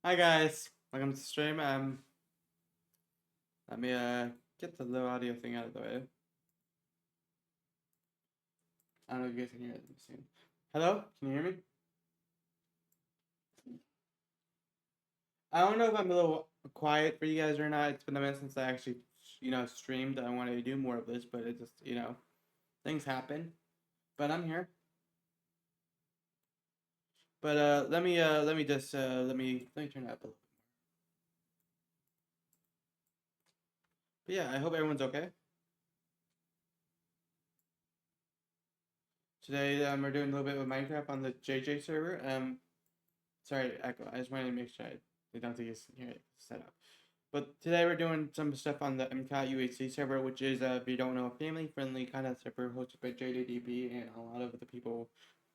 Hi guys, welcome to the stream. Let me get the low audio thing out of the way. I don't know if you guys can hear it. Let me see. Hello, can you hear me? I don't know if I'm a little quiet for you guys or not. It's been a minute since I actually, streamed. I wanted to do more of this, but it just, things happen. But I'm here. But let me turn it up a little. But yeah, I hope everyone's okay. Today we're doing a little bit of Minecraft on the JJ server. Sorry, Echo. I just wanted to make sure I don't think it's here set up. But today we're doing some stuff on the MCAT UHC server, which is, if you don't know, a family-friendly kind of server hosted by JDDB and a lot of the people,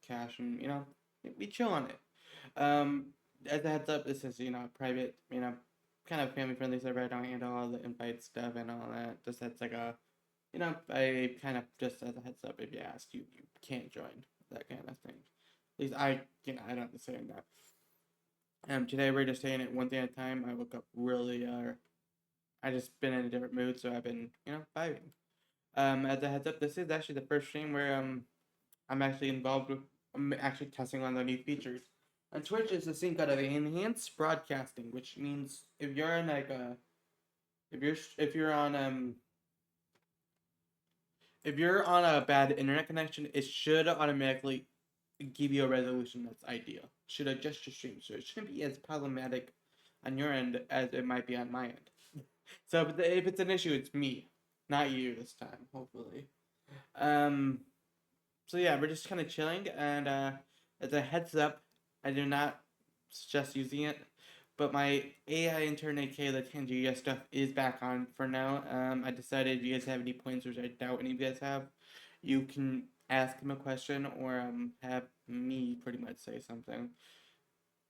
Cash, and, we chill on it. As a heads up, this is, private, kind of family-friendly server. I don't handle all the invite stuff and all that. Just that's like a, I kind of just as a heads up, if you ask, you can't join, that kind of thing. At least I don't understand that. Today we're just taking it one thing at a time. I woke up really, I just been in a different mood, so I've been, vibing. As a heads up, this is actually the first stream where I'm actually involved with, I'm actually testing on the new features. On Twitch is this thing called enhanced broadcasting, which means if you're in like a, if you're on a bad internet connection, it should automatically give you a resolution that's ideal. Should adjust your stream, so it shouldn't be as problematic on your end as it might be on my end. So if it's an issue, it's me, not you this time, hopefully. Um, so yeah, we're just kind of chilling, and as a heads up, I do not suggest using it, but my AI intern, aka the Tangia stuff, is back on for now. I decided if you guys have any points, which I doubt any of you guys have, you can ask him a question or have me pretty much say something.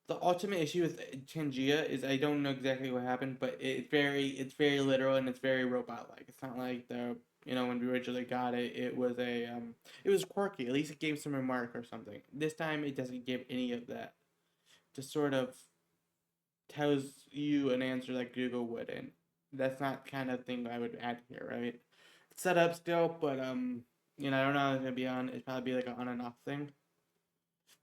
The ultimate issue with Tangia is I don't know exactly what happened, but it's very literal and it's very robot like. It's not like the when we originally got it, it was quirky. At least it gave some remark or something. This time it doesn't give any of that. Just sort of tells you an answer like Google would, and that's not kind of thing I would add here, right? It's set up still, but I don't know how it's gonna be on. It'd probably be like an on and off thing.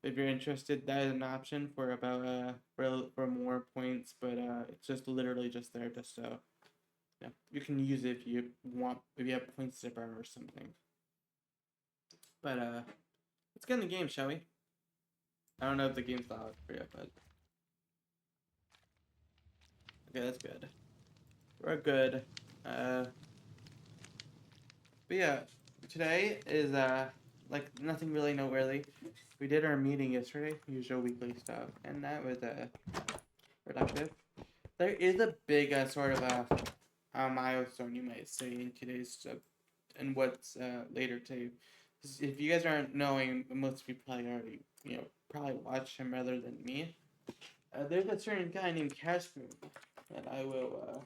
If you're interested, that is an option for about for more points, but it's just literally just there just so yeah, you can use it if you want, if you have points to burn or something. But let's get in the game, shall we? I don't know if the game's loud for you, but okay, that's good. We're good. Uh, but yeah, today is like nothing really noteworthy. We did our meeting yesterday, usual weekly stuff, and that was productive. There is a big sort of a milestone, you might say, in today's and what's later too. If you guys aren't knowing, most of you probably already probably watched him rather than me. There's a certain guy named Cashspoon, and I will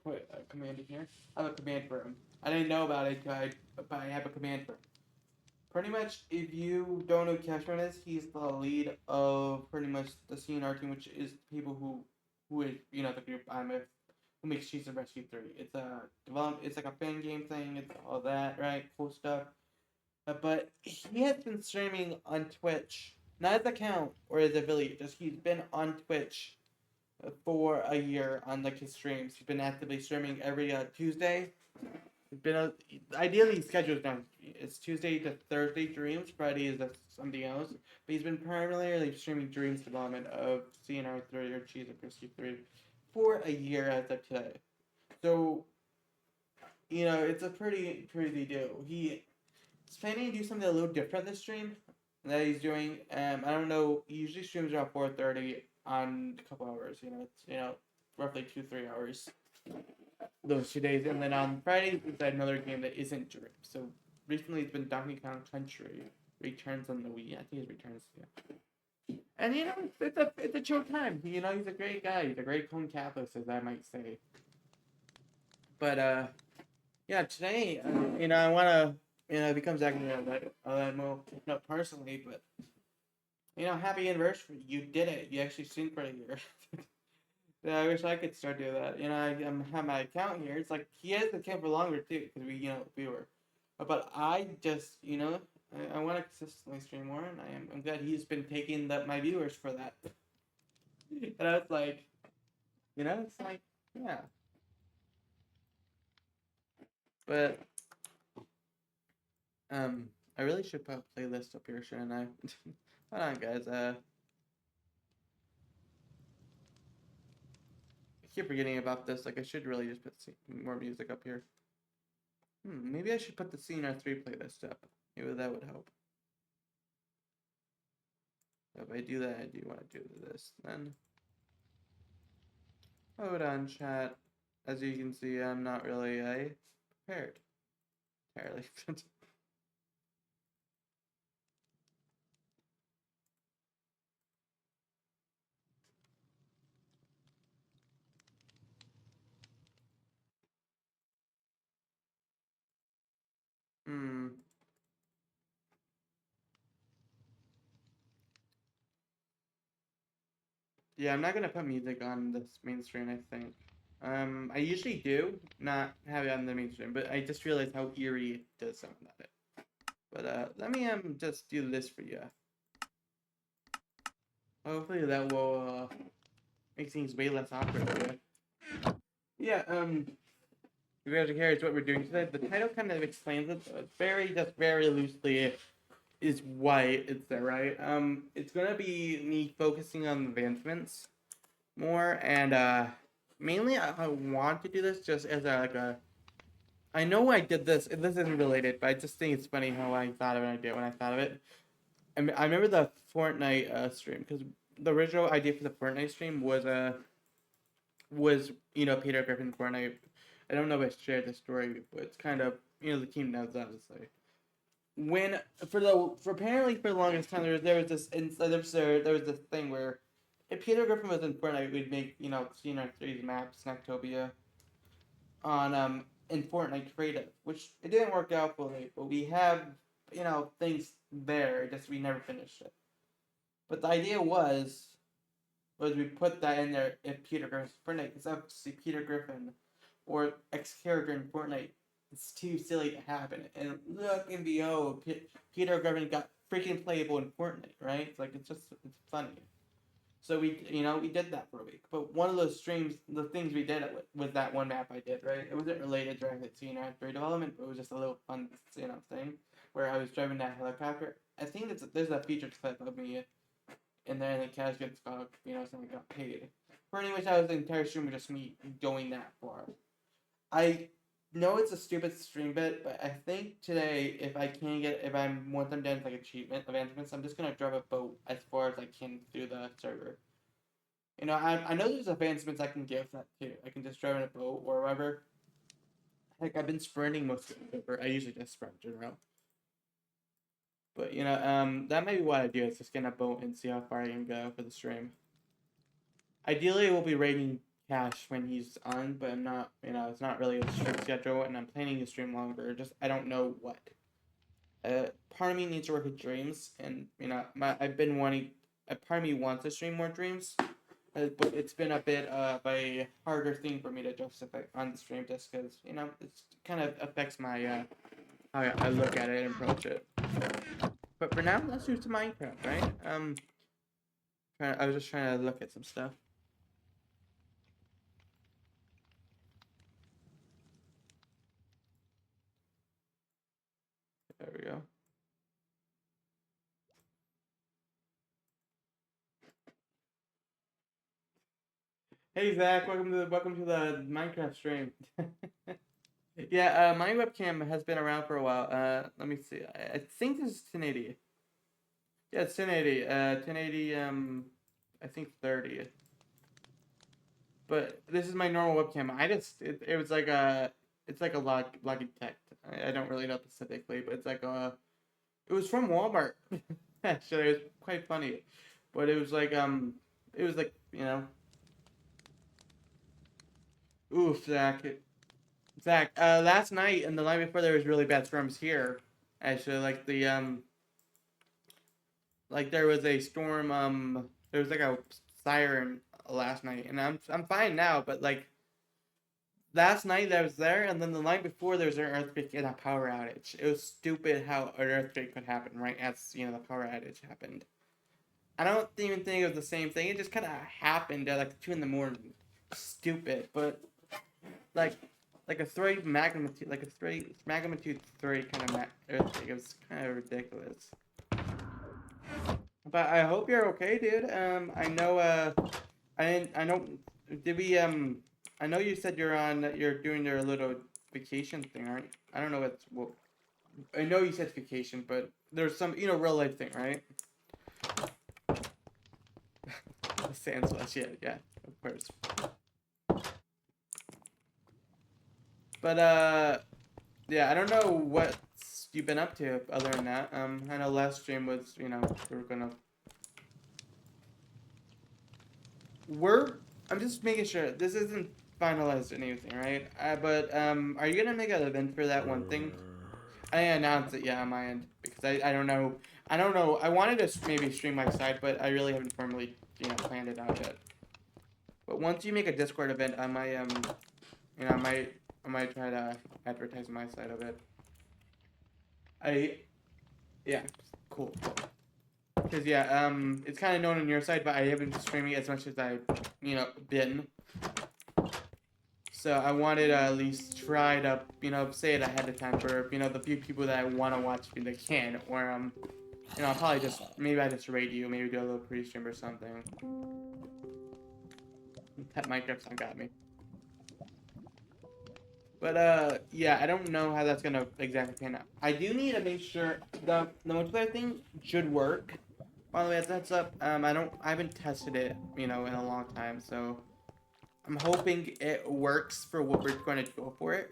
put a command in here. I have a command for him. I didn't know about it, but I have a command for him. Pretty much, if you don't know who Cashman is, he's the lead of pretty much the CNR team, which is people who is the group I'm with, who makes Cheese and Rescue 3. It's like a fan game thing. It's all that, right? Cool stuff. But he has been streaming on Twitch, not his account or his affiliate. Just he's been on Twitch for a year on like his streams. He's been actively streaming every Tuesday. It's been ideally scheduled now. It's Tuesday to Thursday Dreams. Friday is something else. But he's been primarily streaming Dreams development of CNR 3 or Cheese and Brisky 3 for a year as of today. So, it's a pretty crazy deal. He's planning to do something a little different this stream that he's doing. I don't know. He usually streams around 4:30 on a couple hours. It's roughly 2-3 hours those 2 days, and then on Friday it's another game that isn't Dream. So recently it's been Donkey Kong Country Returns on the Wii. I think it's Returns, yeah. And it's a chill time. He's a great guy. He's a great clone capitalist, as I might say. But yeah, today I wanna it becomes acting a lot more not personally, but You know, happy anniversary. You did it. You actually streamed for a year. Yeah, I wish I could start doing that. You know, have my account here. It's like he has the account for longer too, because we were. But I just, I want to consistently stream more, and I'm glad he's been taking my viewers for that. And I was like, it's like, yeah. But I really should put a playlist up here, shouldn't I? Hold on, guys. I keep forgetting about this. Like, I should really just put more music up here. Maybe I should put the CNR3 playlist up. Maybe that would help. If I do that, I do want to do this then. Hold on, chat. As you can see, I'm not really prepared entirely. Hmm. Yeah, I'm not gonna put music on this main screen, I think. I usually do not have it on the main screen, but I just realized how eerie it does sound on it. But let me just do this for you. Hopefully that will make things way less awkward for you. Yeah, if you guys are curious what we're doing today, the title kind of explains it, but very loosely is why it's there, right? It's gonna be me focusing on advancements more, and mainly I want to do this just as a. I know I did this. This isn't related, but I just think it's funny how I thought of an idea when I thought of it. I remember the Fortnite stream, because the original idea for the Fortnite stream was Peter Griffin Fortnite. I don't know if I shared the story, but it's kind of the team knows obviously. When for apparently for the longest time there was this there was this thing where if Peter Griffin was in Fortnite, we'd make Xenon 3's map Snacktopia on in Fortnite creative, which it didn't work out fully, but we have things there, just we never finished it. But the idea was we put that in there if Peter Griffin's Fortnite, because obviously Peter Griffin or X character in Fortnite, it's too silly to happen. And look and behold, Peter Griffin got freaking playable in Fortnite, right? It's like it's funny. So we did that for a week. But one of those streams, the things we did it was that one map I did, right? It wasn't related directly to CNR3 development, but it was just a little fun, thing where I was driving that helicopter. I think there's a featured clip of me in there, and then Cash gets something got paid. Pretty much, that was the entire stream, just me going that far. I know it's a stupid stream bit, but I think today, if I want them done like achievement advancements, I'm just gonna drive a boat as far as I can through the server. I know there's advancements I can give that too. I can just drive in a boat or whatever. Heck, I've been sprinting most of the server. I usually just sprint in general. But that may be what I do. Is just get a boat and see how far I can go for the stream. Ideally, we'll be rating Cash when he's on, but I'm not. It's not really a strict schedule, and I'm planning to stream longer. Just I don't know what. Part of me needs to work with dreams, and I've been wanting. Part of me wants to stream more dreams, but it's been a bit of a harder thing for me to justify on the stream, just because it kind of affects my how I look at it and approach it. But for now, let's do some Minecraft, right? I was just trying to look at some stuff. There we go. Hey Zach, welcome to the Minecraft stream. Yeah, my webcam has been around for a while. Let me see. I think this is 1080. Yeah, it's 1080. 1080. I think 30. But this is my normal webcam. It was like it's like a Logitech. I don't really know specifically, but it's like it was from Walmart. Actually, it was quite funny, but it was like oof, Zach. Last night and the night before there was really bad storms here. Actually, like there was a storm. There was like a siren last night, and I'm fine now. But like last night I was there, and then the night before there was an earthquake and a power outage. It was stupid how an earthquake could happen right as the power outage happened. I don't even think it was the same thing. It just kind of happened at like 2 in the morning. Stupid, but like like a three magnitude, like a three magnitude 3 kind of earthquake. It was kind of ridiculous. But I hope you're okay, dude. I know. I know. Did we? I know you said You're doing your little vacation thing, aren't you? I don't know what's. Well, I know you said vacation, but there's some, real life thing, right? The sand slash, yeah, of course. But yeah, I don't know what you've been up to other than that. I know last stream was, we were gonna. I'm just making sure this isn't finalized or anything, right? But are you gonna make an event for that one thing? I announced it, yeah, on my end because I don't know. I don't know. I wanted to maybe stream my side, but I really haven't formally planned it out yet. But once you make a Discord event, I might I might try to advertise my side of it. Yeah, cool. Because yeah, it's kind of known on your side, but I haven't been streaming as much as I've been. So I wanted to at least try to say it ahead of time for the few people that want to watch me that can, or I'll probably just maybe I just raid you, maybe do a little pre-stream or something. That Minecraft song got me. But yeah, I don't know how that's gonna exactly pan out. I do need to make sure the multiplayer thing should work. By the way, that's up. I haven't tested it, in a long time, so I'm hoping it works for what we're going to go for it.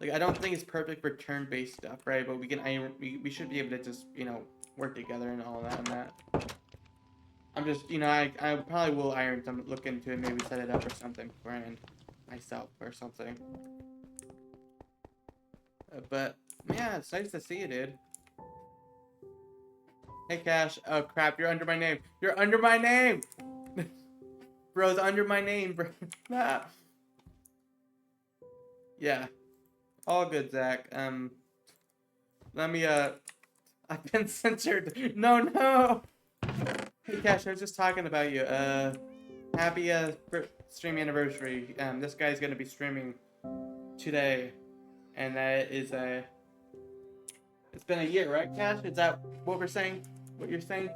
Like, I don't think it's perfect for turn-based stuff, right? But we should be able to just, work together and all that and that. I'm just, I probably will look into it, maybe set it up or something for myself or something. But yeah, it's nice to see you, dude. Hey, Cash. Oh, crap. You're under my name. You're under my name! Bro's under my name, bro. Yeah. All good, Zach. Let me, I've been censored. No! Hey, Cash, I was just talking about you. Happy, stream anniversary. This guy's gonna be streaming today. And that is, it's been a year, right, Cash? Is that what we're saying? What you're saying?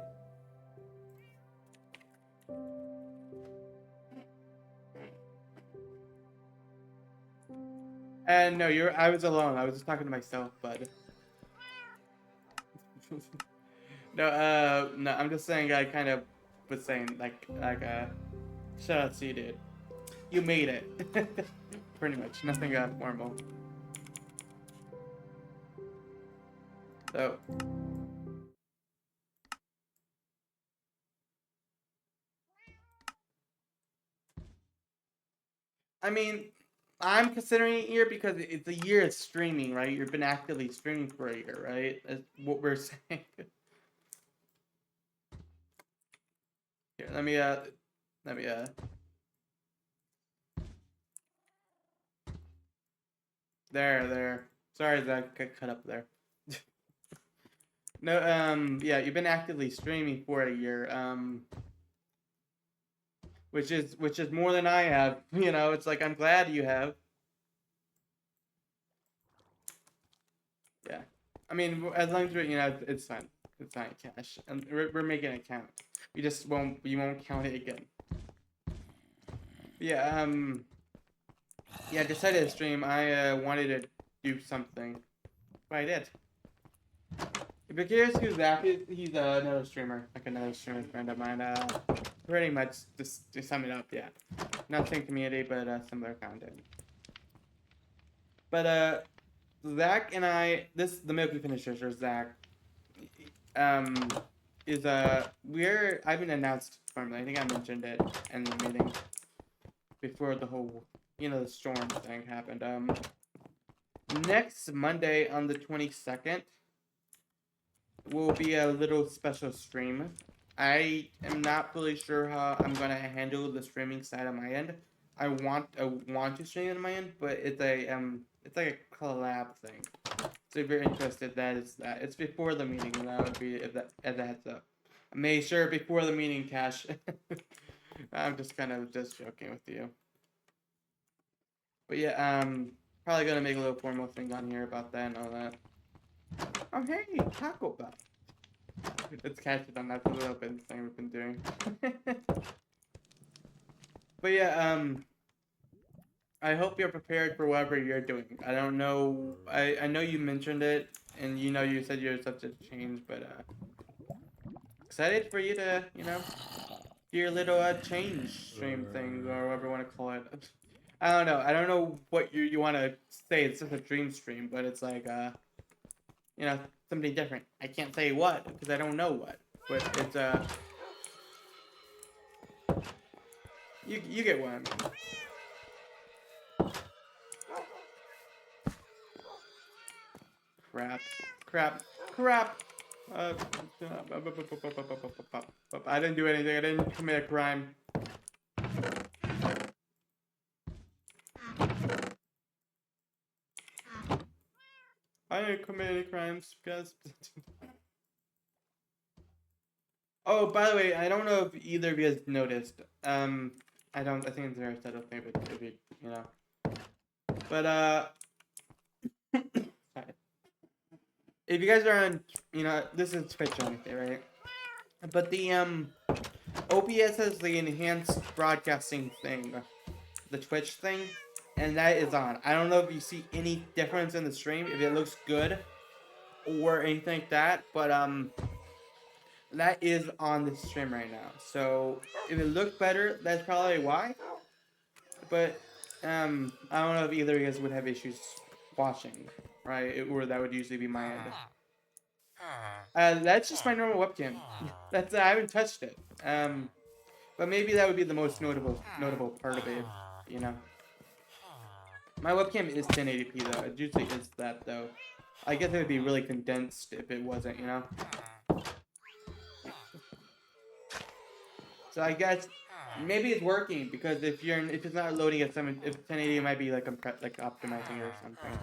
And no, I was alone. I was just talking to myself, bud. No, I'm just saying I kind of was saying, shout out to you, dude. You made it. Pretty much. Nothing formal. So. I mean, I'm considering it a year because it's a year of streaming, right? You've been actively streaming for a year, right? That's what we're saying. Here, let me there. Sorry, that got cut up there. No, yeah, you've been actively streaming for a year, which is more than I have. It's like I'm glad you have. Yeah, I mean, as long as we're, it's fine. It's fine, Cash, and we're making it count. We won't count it again. Yeah, yeah, I decided to stream. I wanted to do something, but I did. If you're curious who Zach is, he's another streamer, like another streamer friend of mine. Pretty much just to sum it up, yeah. Not same community, but similar content. But Zach and I, the Milky Finishers, or Zach, is I haven't announced formally. I think I mentioned it in the meeting before the whole, the storm thing happened. Next Monday on the 22nd, will be a little special stream. I am not really sure how I'm gonna handle the streaming side on my end. I want to stream on my end, but it's like a collab thing. So if you're interested, that is that. It's before the meeting, and that would be if that as a heads up. I made sure before the meeting, Cash. I'm just kind of just joking with you. But yeah, probably gonna make a little formal thing on here about that and all that. Oh hey, Taco Bell. It's catching on. That's a little bit the thing we've been doing. But yeah, I hope you're prepared for whatever you're doing. I don't know. I know you mentioned it, and you know you said you're such a change, but excited for you to do your little change stream thing or whatever you want to call it. I don't know. I don't know what you want to say. It's just a dream stream, but it's like something different. I can't say what because I don't know what, but it's you get what I mean. Crap, crap, crap. I didn't do anything. I didn't commit a crime. I didn't commit any crimes, guys. Oh, by the way, I don't know if either of you has noticed. I don't. I think it's a subtle thing, but maybe But sorry. If you guys are on, this is Twitch only, right? But the OBS has the enhanced broadcasting thing, the Twitch thing, and that is on. I don't know if you see any difference in the stream, if it looks good or anything like that, but that is on the stream right now. So if it looks better, that's probably why. But I don't know if either of you guys would have issues watching, right? Or that would usually be my end. That's just my normal webcam. I haven't touched it. But maybe that would be the most notable part of it, you know. My webcam is 1080p though. It usually is that though. I guess it would be really condensed if it wasn't, you know. So I guess maybe it's working because if it's not loading at 1080, it might be like optimizing it or something.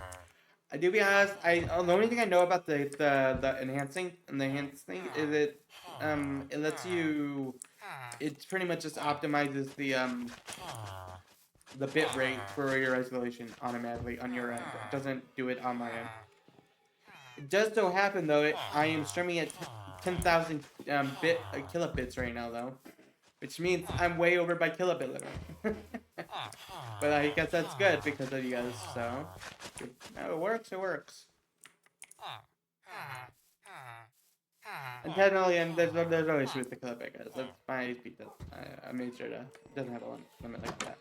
To be honest, the only thing I know about the enhancing and the enhanced thing is it lets you. It pretty much just optimizes the bit rate for your resolution automatically on your end. It doesn't do it on my end. It does so happen though. I am streaming at 10,000 kilobits right now though, which means I'm way over by kilobit limit. But I guess that's good because of you guys. So no, it works. It works. And technically, and there's no issue with the kilobit, guys. That's my speed. I made sure it doesn't have a limit like that.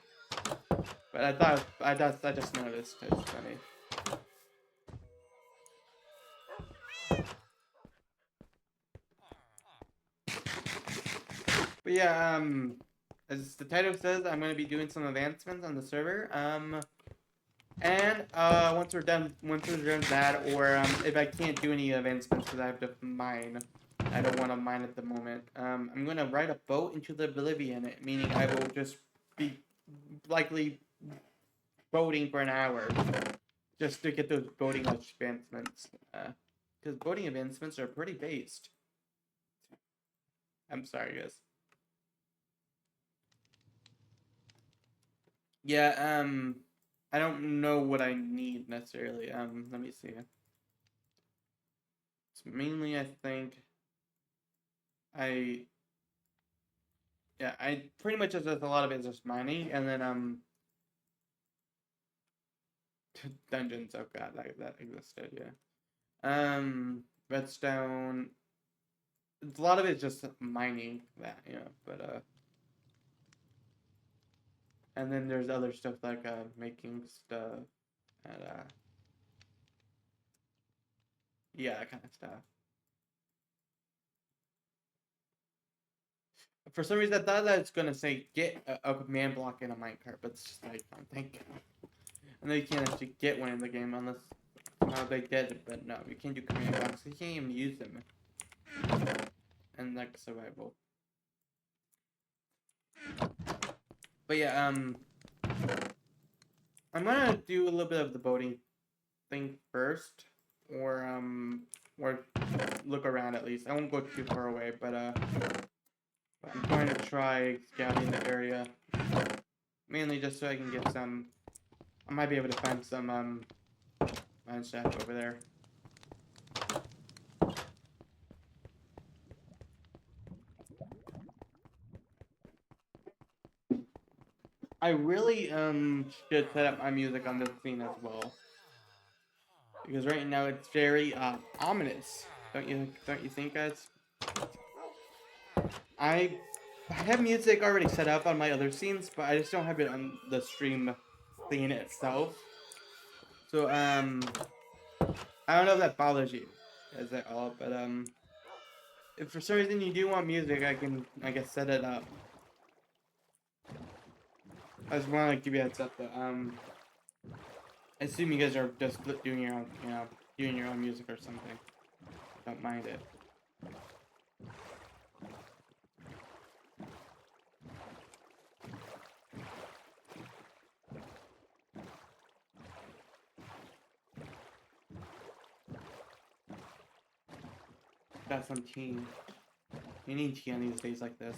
But I just noticed. It's funny. But yeah, as the title says, I'm gonna be doing some advancements on the server. And once we're done that, or if I can't do any advancements because I have to mine, I don't want to mine at the moment. I'm gonna ride a boat into the Oblivion, meaning I will just be likely boating for an hour just to get those boating advancements. Because boating advancements are pretty based. I'm sorry, guys. Yeah, I don't know what I need necessarily. Let me see. It's mainly, I think, I pretty much just a lot of it is just mining, and then dungeons. Oh god, that existed, yeah. Redstone. A lot of it is just mining that, but and then there's other stuff like making stuff and yeah, that kind of stuff. For some reason, I thought that it's gonna say get a command block in a minecart, but it's just like, oh, thank God. I know you can't actually get one in the game unless somehow they did it, but no, you can't do command blocks. You can't even use them. and like survival. But yeah, I'm gonna do a little bit of the boating thing first, or look around at least. I won't go too far away, but I'm going to try scouting the area, mainly just so I can get some. I might be able to find some mine shaft over there. I really should set up my music on this scene as well, because right now it's very ominous. Don't you think, guys? I have music already set up on my other scenes, but I just don't have it on the stream scene itself. So I don't know if that bothers you as at all, but if for some reason you do want music, I guess set it up. I just want to give you a heads up that I assume you guys are just doing your own, doing your own music or something. Don't mind it. Got some tea. You need tea on these days like this.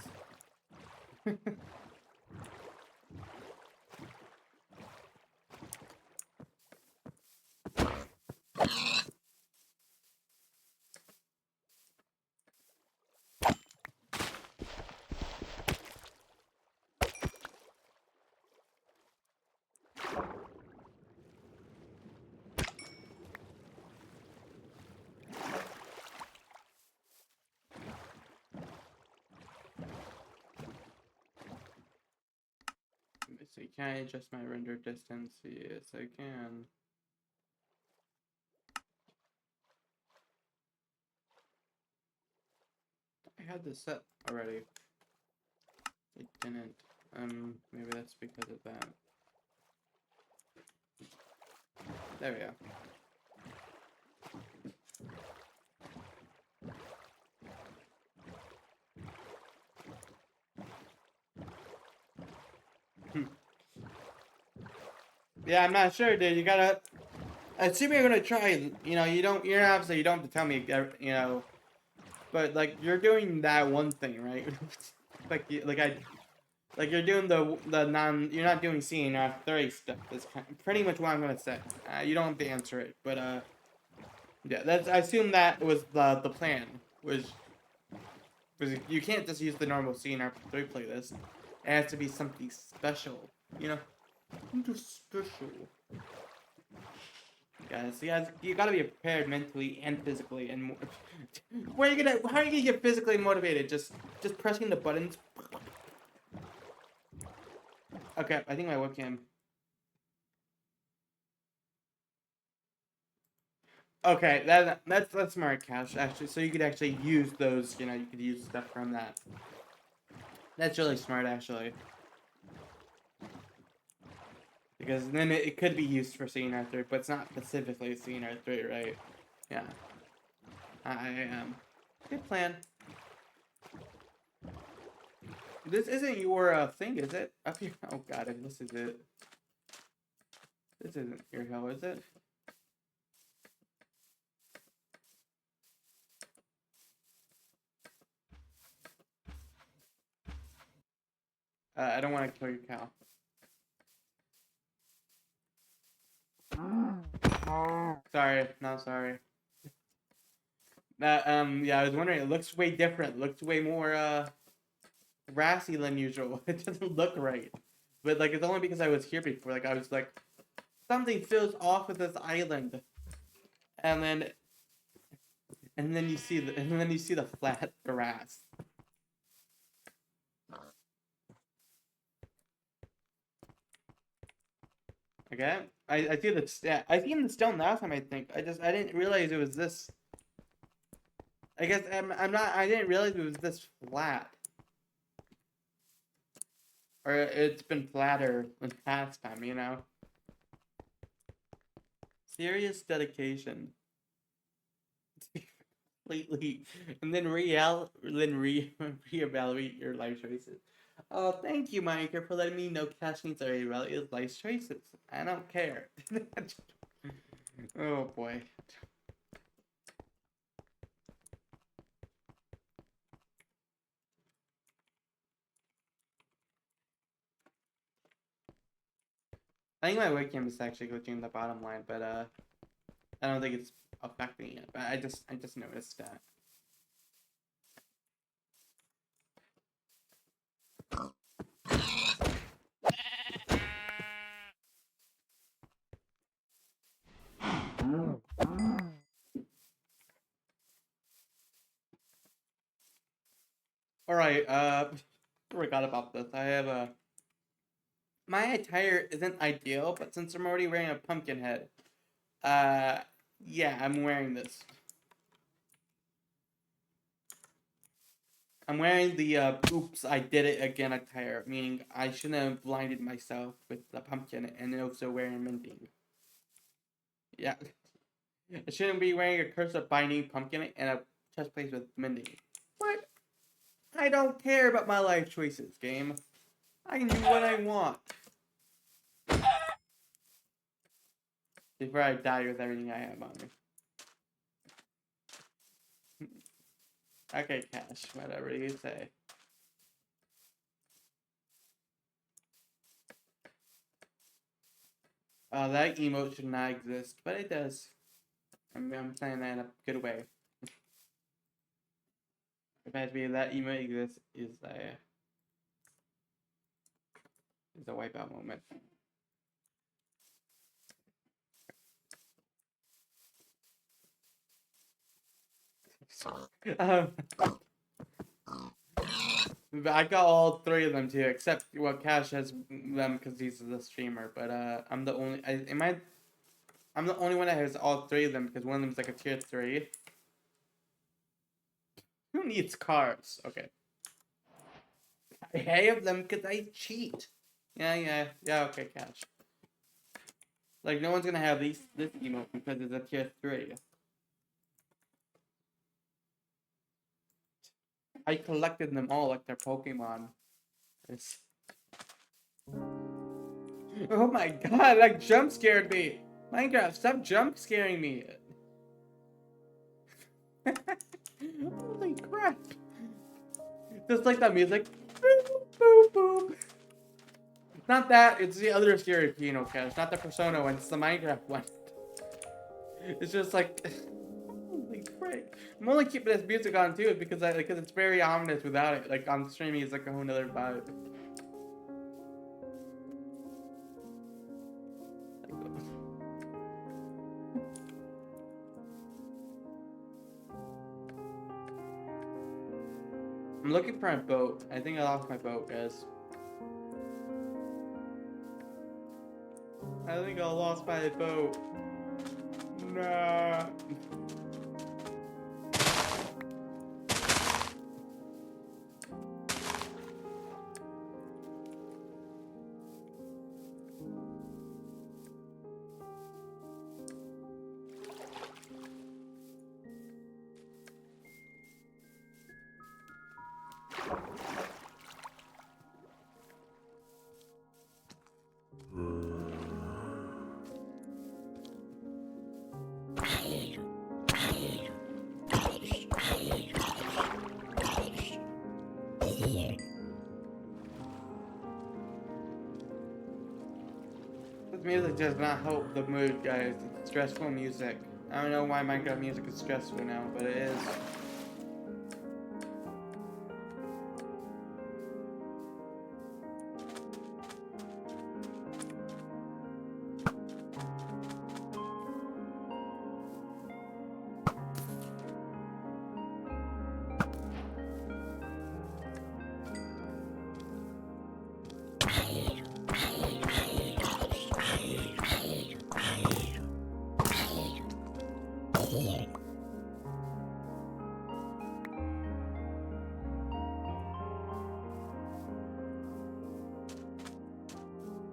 So can I adjust my render distance? Yes, I can. I had this set already. It didn't. Maybe that's because of that. There we go. Yeah, I'm not sure, dude. You gotta. I assume you're gonna try. You're obviously you don't have to tell me. But like you're doing that one thing, right? like you're doing the non. You're not doing CNR3 stuff. That's pretty much what I'm gonna say. You don't have to answer it, but yeah. I assume that was the plan. Was you can't just use the normal CNR3 playlist. It has to be something special. Something special. Guys, you gotta be prepared mentally and physically, and how are you gonna get physically motivated? Just pressing the buttons. Okay, I think my webcam. Okay, that's smart, Cash. Actually, so you could actually use those. You could use stuff from that. That's really smart, actually. Because then it could be used for CNR3, but it's not specifically CNR3, right? Yeah. Good plan. This isn't your thing, is it? Up here? Oh god, this is it. This isn't your hill, is it? I don't want to kill your cow. Sorry, no, sorry. Yeah, I was wondering. It looks way different. It looks way more grassy than usual. It doesn't look right. But like, it's only because I was here before. Like, I was like, something feels off with this island, and then you see the flat grass. Okay, I see the I seen the stone last time. I think I didn't realize it was this. I guess I didn't realize it was this flat. Or it's been flatter than past time, Serious dedication. completely, and then reevaluate your life choices. Oh, thank you, Micah, for letting me know cash needs are irrelevant life choices. I don't care. Oh boy. I think my webcam is actually glitching in the bottom line, but I don't think it's affecting it. But I just noticed that. All right. Forgot about this. I have a. My attire isn't ideal, but since I'm already wearing a pumpkin head, uh, yeah, I'm wearing this. I'm wearing the oops, I did it again attire, meaning I shouldn't have blinded myself with the pumpkin and also wearing mending. Yeah. I shouldn't be wearing a curse of binding pumpkin and a chest plate with mending. What? I don't care about my life choices, game. I can do what I want. Before I die with everything I have on me. Okay, Cash, whatever you say. That emote should not exist, but it does. I'm saying that in a good way. If I had to be that emote exists is a wipeout moment. um, I got all three of them too, except Cash has them because he's the streamer. But I'm the only. I'm the only one that has all three of them because one of them is like a tier 3. Who needs cars? Okay. I have them because I cheat. Yeah. Okay, Cash. Like no one's gonna have this emote because it's a tier 3. I collected them all like they're Pokemon. It's... Oh my god, that jump scared me! Minecraft, stop jump scaring me! Holy crap! Just like that music. Boop, boop, boop. It's not that, it's the other scary piano cat. It's not the Persona one, it's the Minecraft one. It's just like... Holy frick. I'm only keeping this music on too because it's very ominous without it. Like on streaming, it's like a whole nother vibe. I'm looking for a boat. I think I lost my boat, guys. I think I lost my boat. Nah. This music does not help the mood, guys. It's stressful music. I don't know why Minecraft music is stressful now, but it is.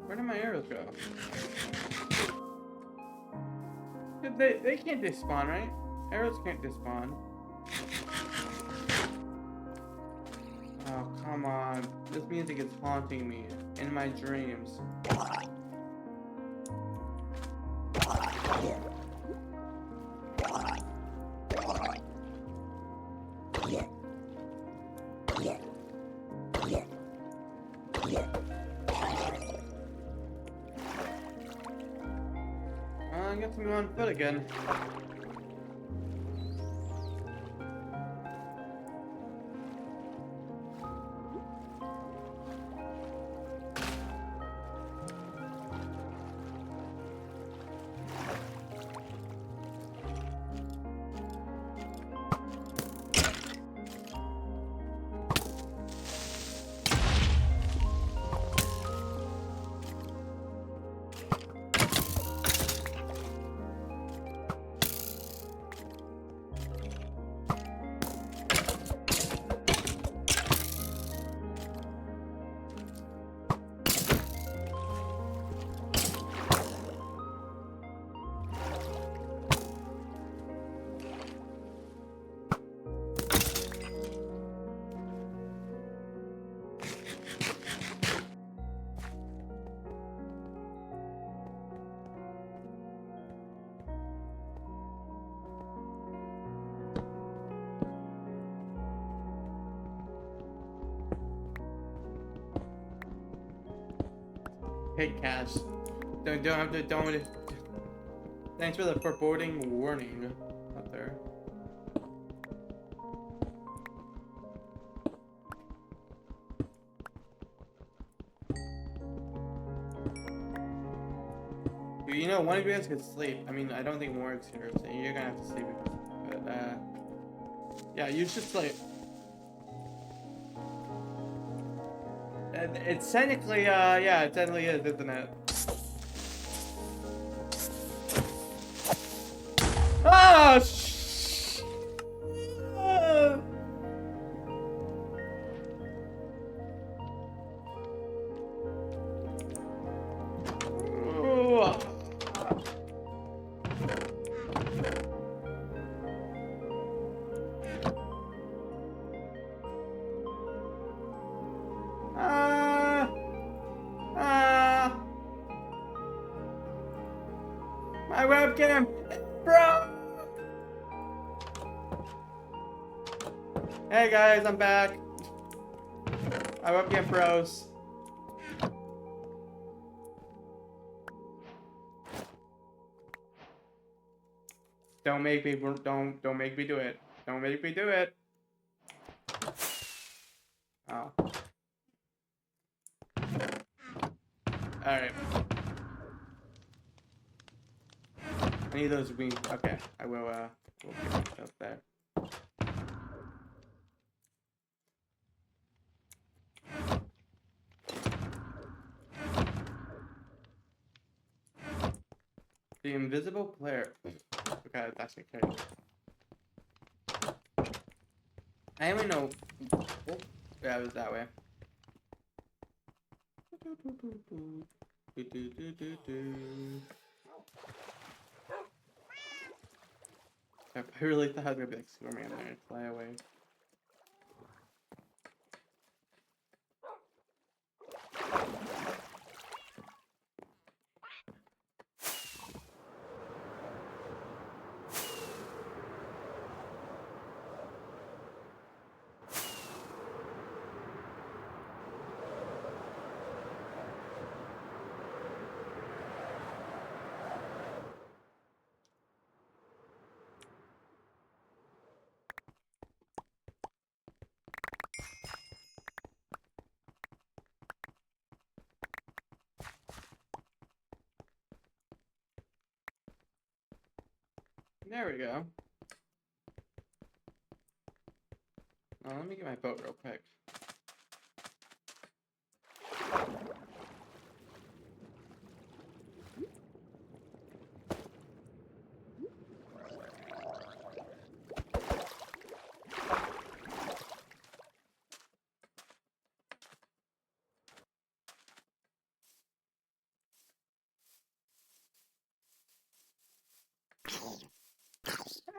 Where did my arrows go? They can't despawn, right? Arrows can't despawn. This music is haunting me in my dreams. I guess I'm on foot again. Hey, Cass. Don't. Thanks for the foreboding warning out there. You know, one of you guys could sleep. I mean, I don't think Morg's here, so you're gonna have to sleep. But, yeah, you should sleep. It's technically, yeah, it technically is, isn't it? Oh, my webcam, bro. Hey guys, I'm back. My webcam froze. Don't make me do it. Don't make me do it. Oh. Alright. I need those wings. Okay, I will, we'll get myself there. The invisible player. Okay, that's okay. I only know. Oh, yeah, it was that way. I really thought I was gonna be like Superman there and fly away. There we go. Oh, let me get my boat real quick.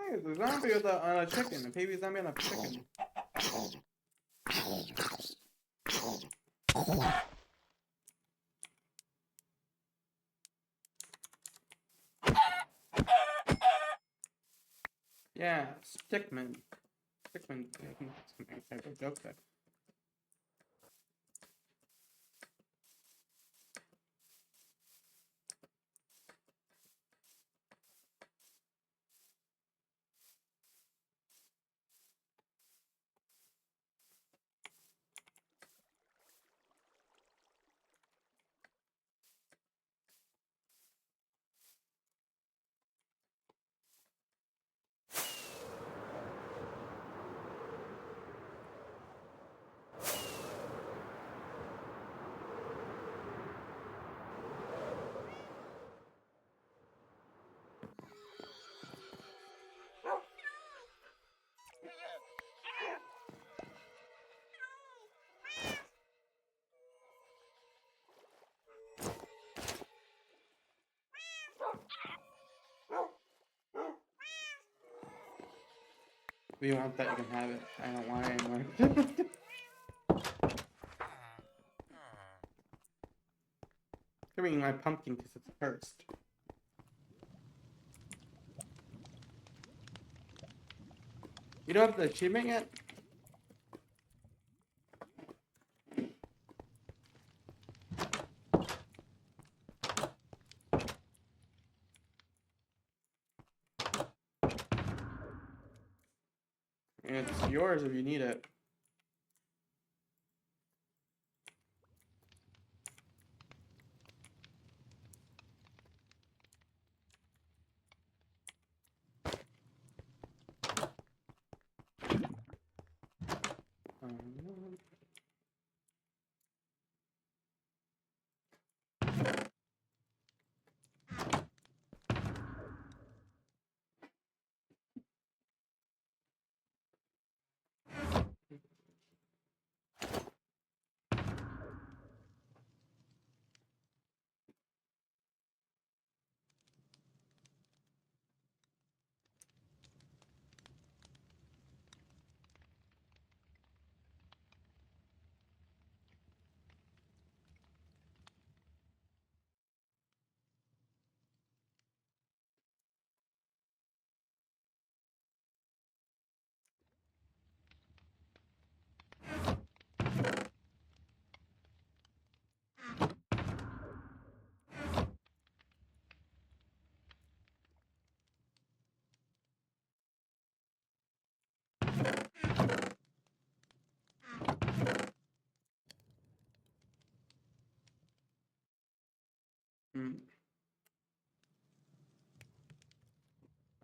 Hey, there's a zombie with a chicken. A baby zombie on a chicken. Yeah, Stickman. Stickman. I have a joke there. If you want that, you can have it. I don't want it anymore. I'm eating my pumpkin because it's cursed. You don't have the achievement yet? It's yours if you need it.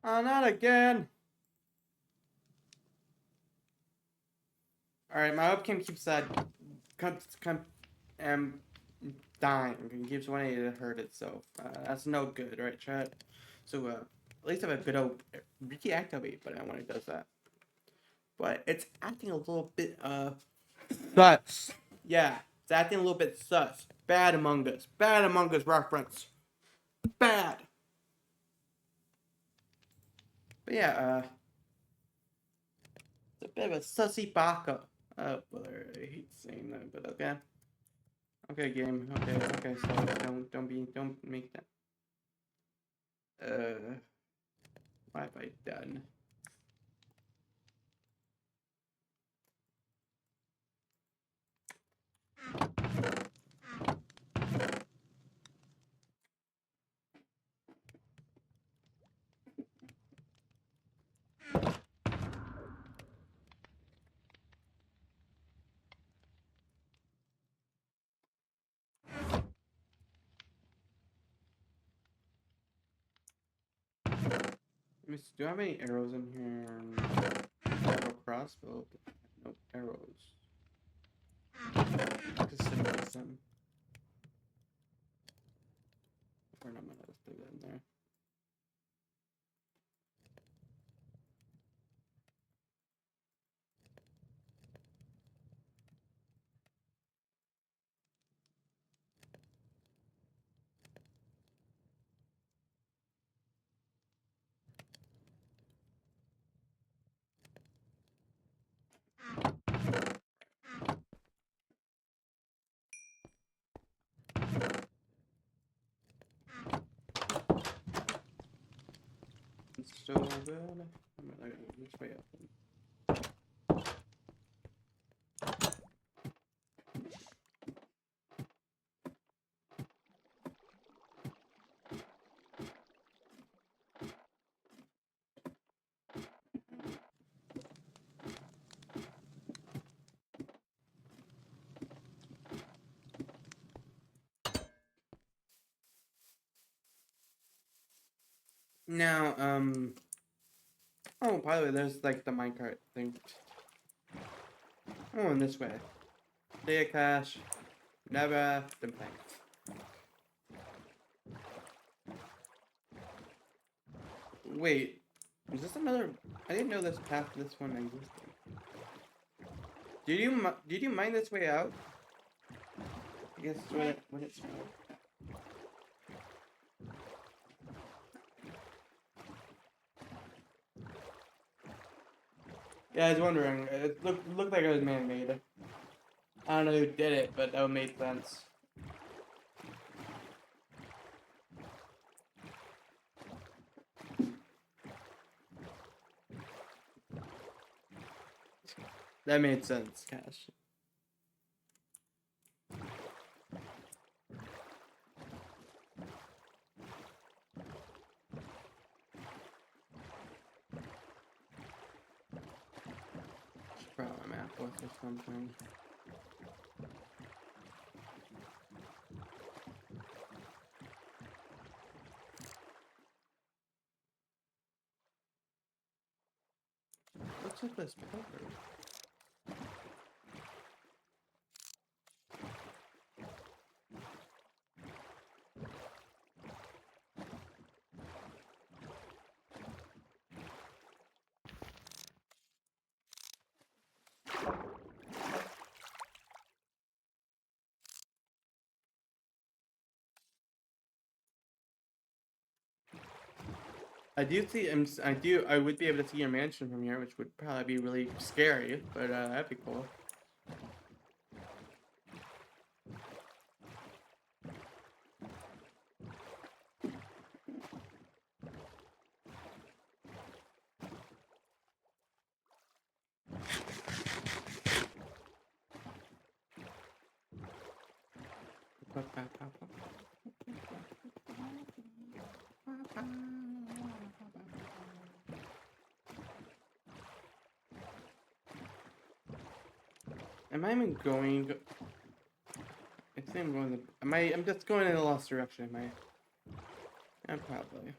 Oh, not again! Alright, my webcam keeps dying. It keeps wanting to hurt itself. That's no good, right, chat? So, at least I have a bit of reactivate button when it does that. But it's acting a little bit, sus. Yeah, it's acting a little bit sus. Bad Among Us. Bad Among Us reference. Bad! But yeah, it's a bit of a sussy baka. Oh, brother, I hate saying that, but okay. Okay, game. Okay, so don't make that. What have I done? Do I have any arrows in here? I have a crossbow, but no arrows. Just simply some. Or no, I'm gonna just leave that in there. so good. I'm gonna go this way up. Now, oh, by the way, there's like the minecart thing. Oh, and this way. Data cache. Never the plank. Wait, is this another? I didn't know this path. This one existed. Did you mine this way out? I guess when it's. Yeah, I was wondering. It looked like it was man-made. I don't know who did it, but that would make sense. That made sense, Cash. Should probably map with or something. What's with this paper? I would be able to see your mansion from here, which would probably be really scary, but that'd be cool. Am I even going? I think I'm going. I'm just going in the lost direction. Am I? Yeah, probably.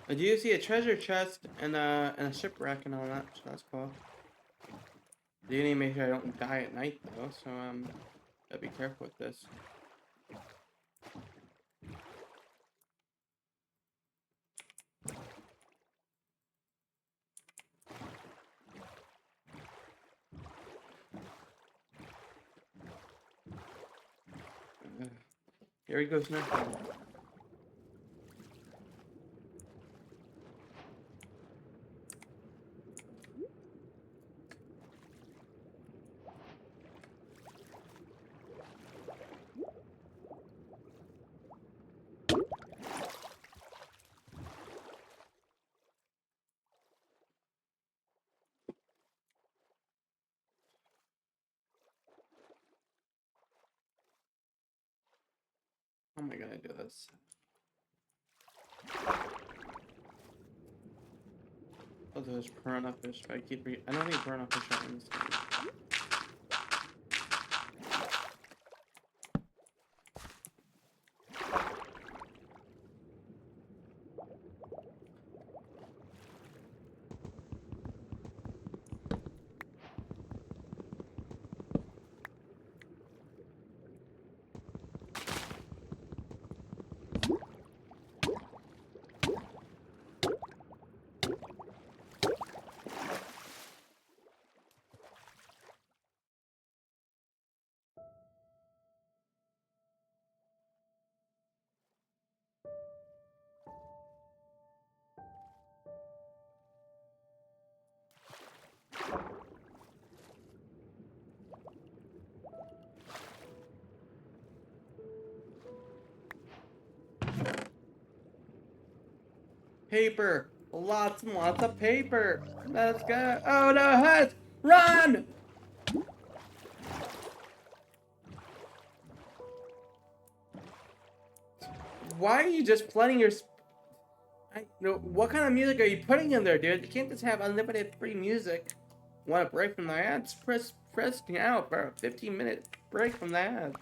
I do see a treasure chest and a shipwreck and all that, so that's cool. I do need to make sure I don't die at night though, so gotta be careful with this. Here he goes now. How am I gonna do this? Oh, there's piranha fish. I don't think piranha fish are in this game. Paper. Lots and lots of paper. Let's go. Oh no, Husk! Run! Why are you just flooding your... what kind of music are you putting in there, dude? You can't just have unlimited free music. Want a break from the ads? Press now for a 15-minute break from the ads.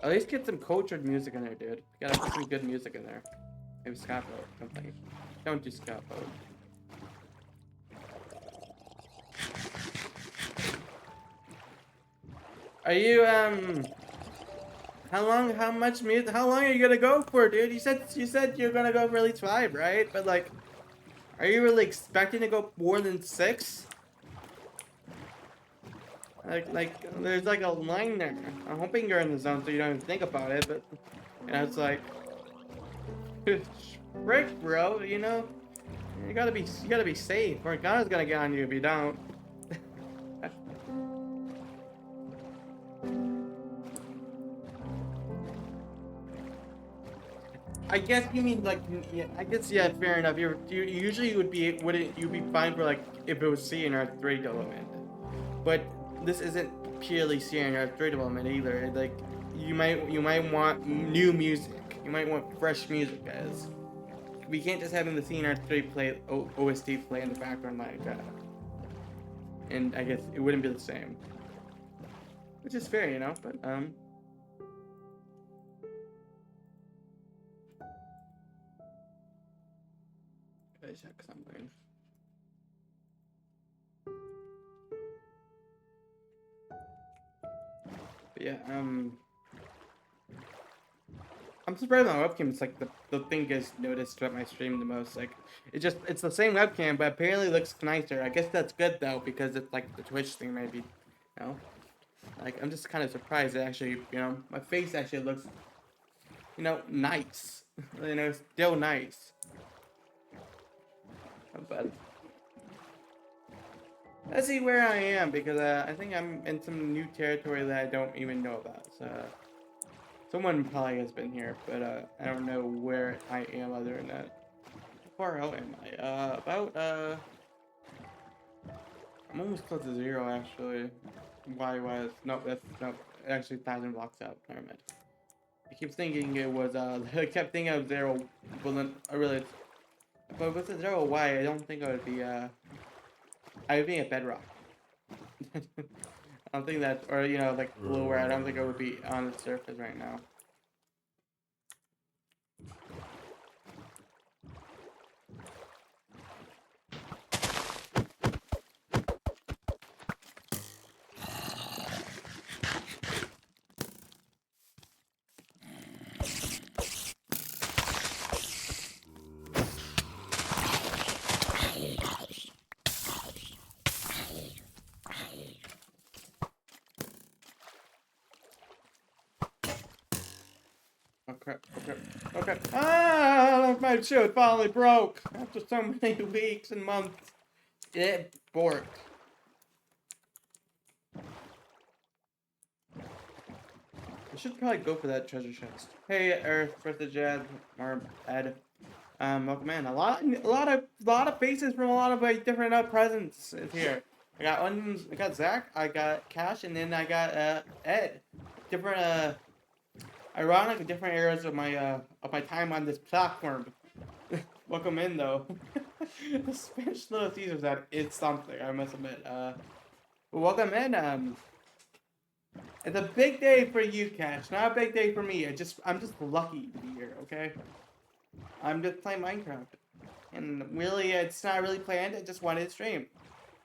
At least get some cultured music in there, dude. You gotta put some good music in there. Maybe ska boat, something. Don't do ska boat. Are you, how long are you gonna go for, dude? You said you're gonna go for at least 5, right? But, like, are you really expecting to go more than 6? Like, there's like a line there. I'm hoping you're in the zone so you don't even think about it, but, you know, it's like, frick, bro, you know? You gotta be safe, or God's gonna get on you if you don't. I guess you mean like, yeah, I guess, yeah, fair enough. You usually wouldn't you be fine for like if it was CNR 3 development, but this isn't purely CNR 3 development either. Like you might want new music. You might want fresh music, guys. We can't just having the CNR 3 play OST play in the background like that. And I guess it wouldn't be the same, which is fair, you know. But check something. But yeah, I'm surprised on webcam. It's like the thing gets noticed about my stream the most. Like it's the same webcam, but apparently it looks nicer. I guess that's good though because it's like the Twitch thing maybe. You know, like I'm just kind of surprised that actually, you know, my face actually looks, you know, nice. You know, still nice. But let's see where I am because I think I'm in some new territory that I don't even know about. So someone probably has been here, but I don't know where I am other than that. How far out am I? I'm almost close to 0 actually. Was no, that's no, actually 1,000 blocks out. Never mind. I keep thinking it was I kept thinking of 0, but then I realized if it was a 0 Y, I don't think I would be I would be at bedrock. I don't think that, or you know, like lower. I don't think I would be on the surface right now. Okay. Ah, my shoe finally broke after so many weeks and months. It broke. I should probably go for that treasure chest. Hey, Earth, versus Jed, or Ed. Welcome in. A lot of faces from a lot of like different presents is here. I got Zach, I got Cash, and then I got Ed. Different ironic, different eras of my time on this platform. Welcome in, though. The Spanish Little Caesars, that is something, I must admit. Welcome in. It's a big day for you, Cash. Not a big day for me. I'm just lucky to be here. Okay. I'm just playing Minecraft, and really, it's not really planned. I just wanted to stream.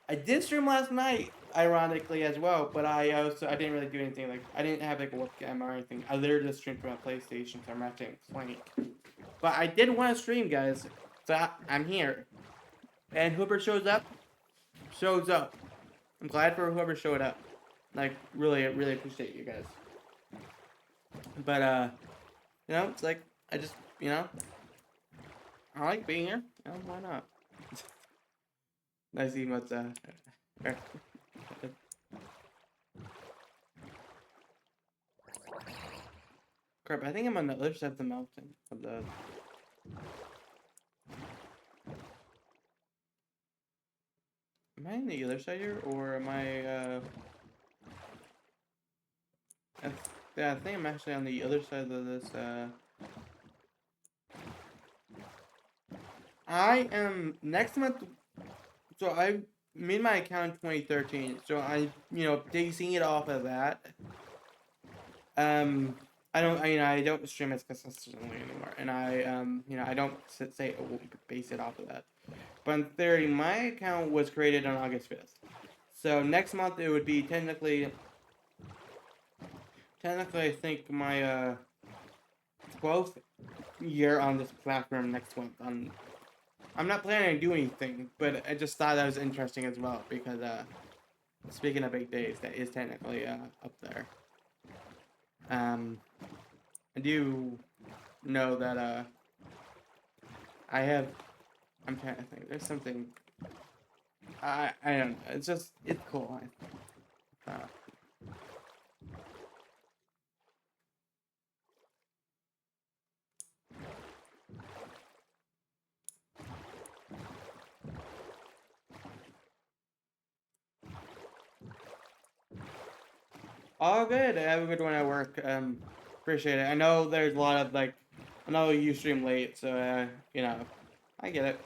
I did stream last night, ironically as well, but I didn't really do anything. Like I didn't have like a webcam or anything. I literally just streamed from my PlayStation, so I'm matching playing. But I did want to stream, guys, so I'm here. And whoever shows up. I'm glad for whoever showed up. Like really appreciate you guys. But you know, it's like I just, you know, I like being here. You know, why not? Nice emotes, Crap, I think I'm on the other side of the mountain. Of the... Am I on the other side here, or am I, yeah, I think I'm actually on the other side of this, I am, next month, so I made my account in 2013, so I, you know, basing it off of that, I don't stream as consistently anymore, and you know, I don't say, oh, base it off of that. But in theory, my account was created on August 5th. So next month it would be technically I think my 12th year on this platform next month. I'm not planning to do anything, but I just thought that was interesting as well because speaking of big days, that is technically up there. I do know that I'm trying to think. There's something. I don't know. It's cool. All good. Have a good one at work. Appreciate it. I know there's a lot of like, I know you stream late, so you know, I get it.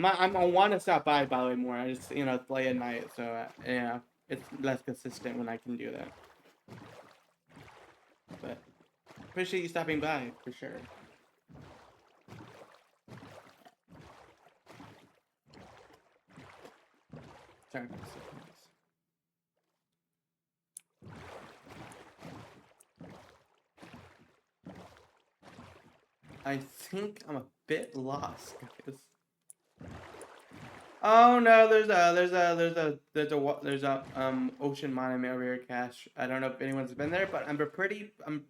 I want to stop by the way more. I just play at night, so you know, it's less consistent when I can do that. But appreciate you stopping by for sure. Sorry. I think I'm a bit lost, guys. Oh no, there's a ocean monument over here, Cash. I don't know if anyone's been there, but I'm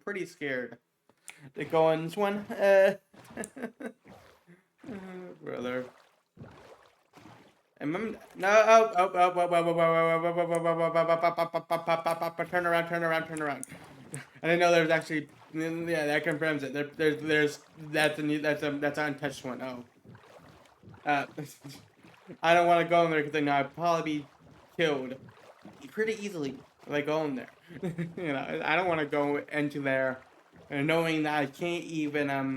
pretty scared to go on this one. Brother. No, turn around. I didn't know there's actually, yeah, that confirms it. That's an untouched one. Oh. I don't want to go in there because I know I'd probably be killed pretty easily if I go in there. You know, I don't want to go into there knowing that I can't even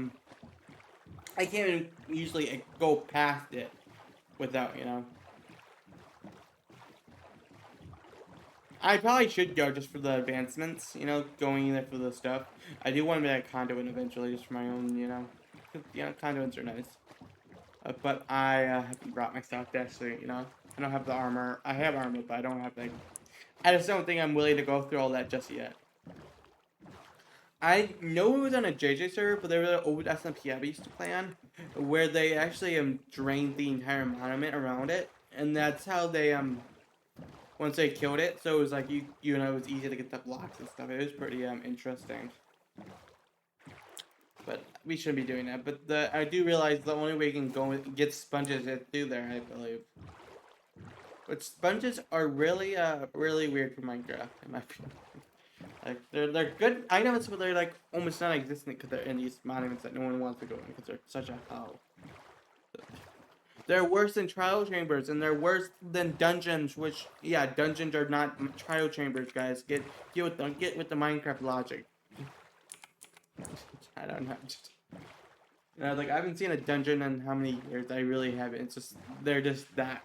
usually go past it without, you know. I probably should go just for the advancements, you know, going in there for the stuff. I do want to make a conduit eventually just for my own, you know. You know, conduits are nice. But I haven't brought my stuff to actually, you know. I don't have the armor. I have armor, but I don't have, like... I just don't think I'm willing to go through all that just yet. I know it was on a JJ server, but there was an old SMP I used to play on, where they actually drained the entire monument around it, and that's how they once they killed it. So it was like you know, it was easy to get the blocks and stuff. It was pretty interesting. But we shouldn't be doing that. But I do realize the only way you can go and get sponges is through there, I believe. But sponges are really really weird for Minecraft, in my opinion. Like they're good items, but they're like almost non-existent because they're in these monuments that no one wants to go in because they're such a hell. They're worse than trial chambers, and they're worse than dungeons. Which, yeah, dungeons are not trial chambers, guys. Get with the Minecraft logic. I don't know. Like I haven't seen a dungeon in how many years? I really haven't. It's just they're just that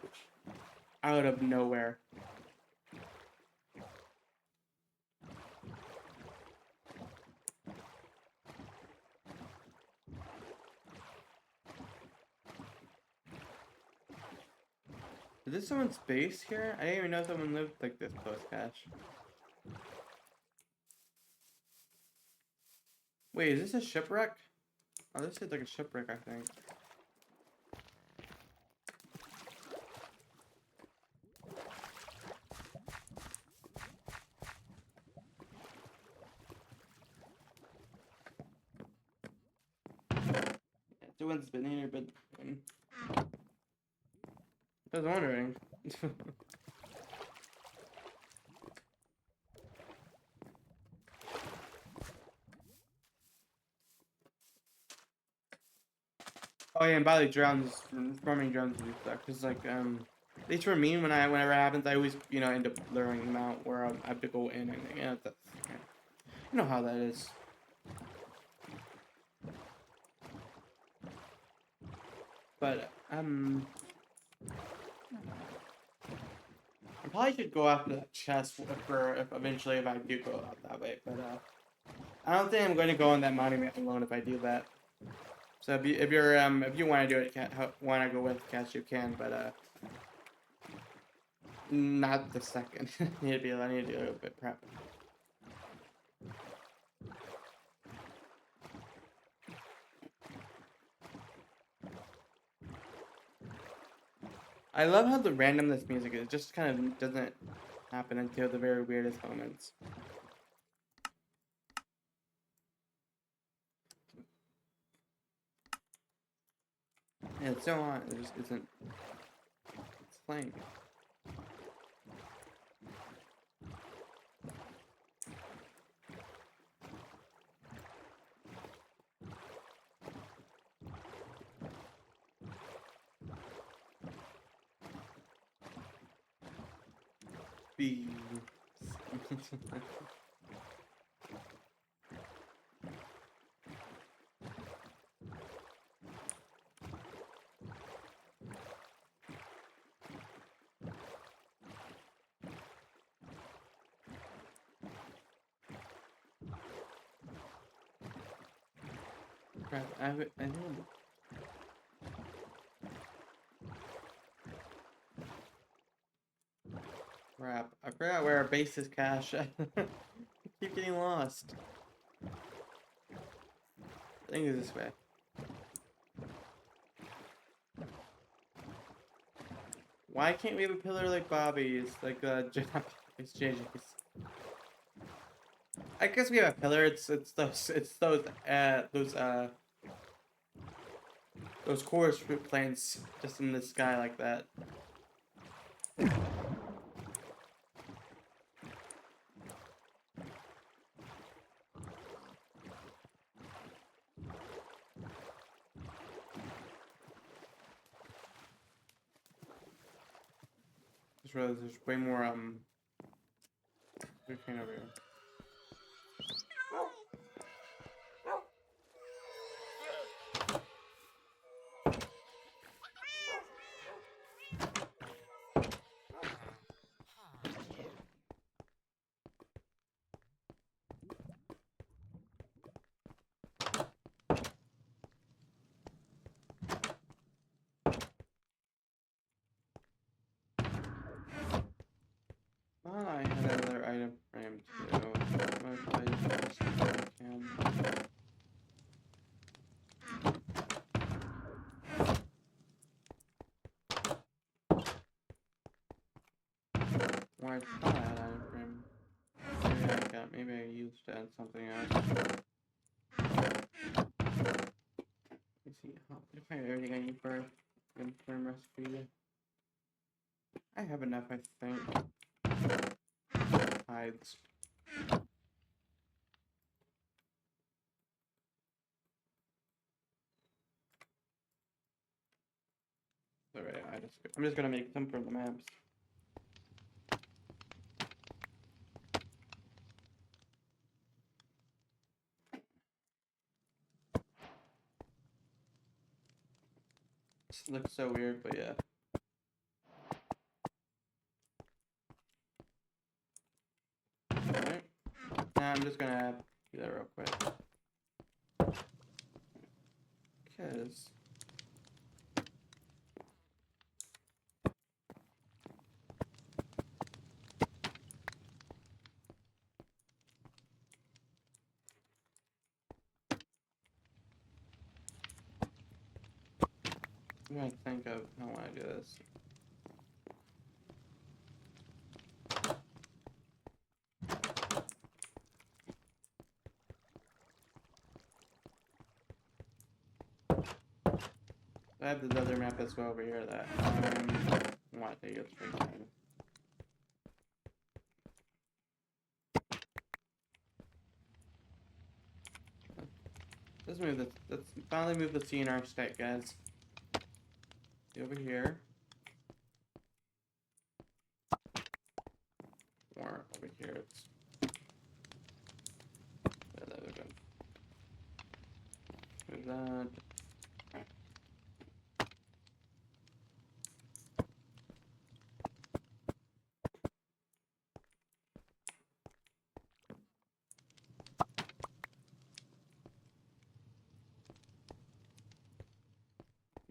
out of nowhere. Is this someone's base here? I didn't even know someone lived like this close, Cash. Wait, is this a shipwreck? Oh, this is like a shipwreck, I think. Yeah, someone's been here, but I was wondering. Oh yeah, and by the drums, forming drums would suck. Cause like at least for me, whenever it happens, I always end up luring them out where I have to go in and that's you know how that is. But I probably should go after that chest if eventually if I do go out that way. But I don't think I'm going to go on that monument alone if I do that. So if you want to do it, want to go with Cash, you can. But not the second. I need to do a little bit prep. I love how the randomness music is. It just kind of doesn't happen until the very weirdest moments. Yeah, it's so on. It just isn't. It's playing. Bees. Crap, I don't. Crap, I forgot where our base is, Cash. I keep getting lost. I think it's this way. Why can't we have a pillar like Bobby's? Like it's JJ's. I guess we have a pillar. It's those chorus fruit plants just in the sky like that. Just realized there's way more over here. I had another item frame too. Why I saw that item frame? Maybe I used it on something else. Let's see. If I have everything I need for a confirm recipe. I have enough, I think. Hides. Alright, I'm just gonna make them for the maps. This looks so weird, but yeah. Alright. Now I'm just gonna do that real quick. Because I'm trying to think of how I want to do this. I have this other map as well over here that I want to take it straight time. Let's finally move the CNR state, guys. See over here. Or over here. It's that we go. Move that.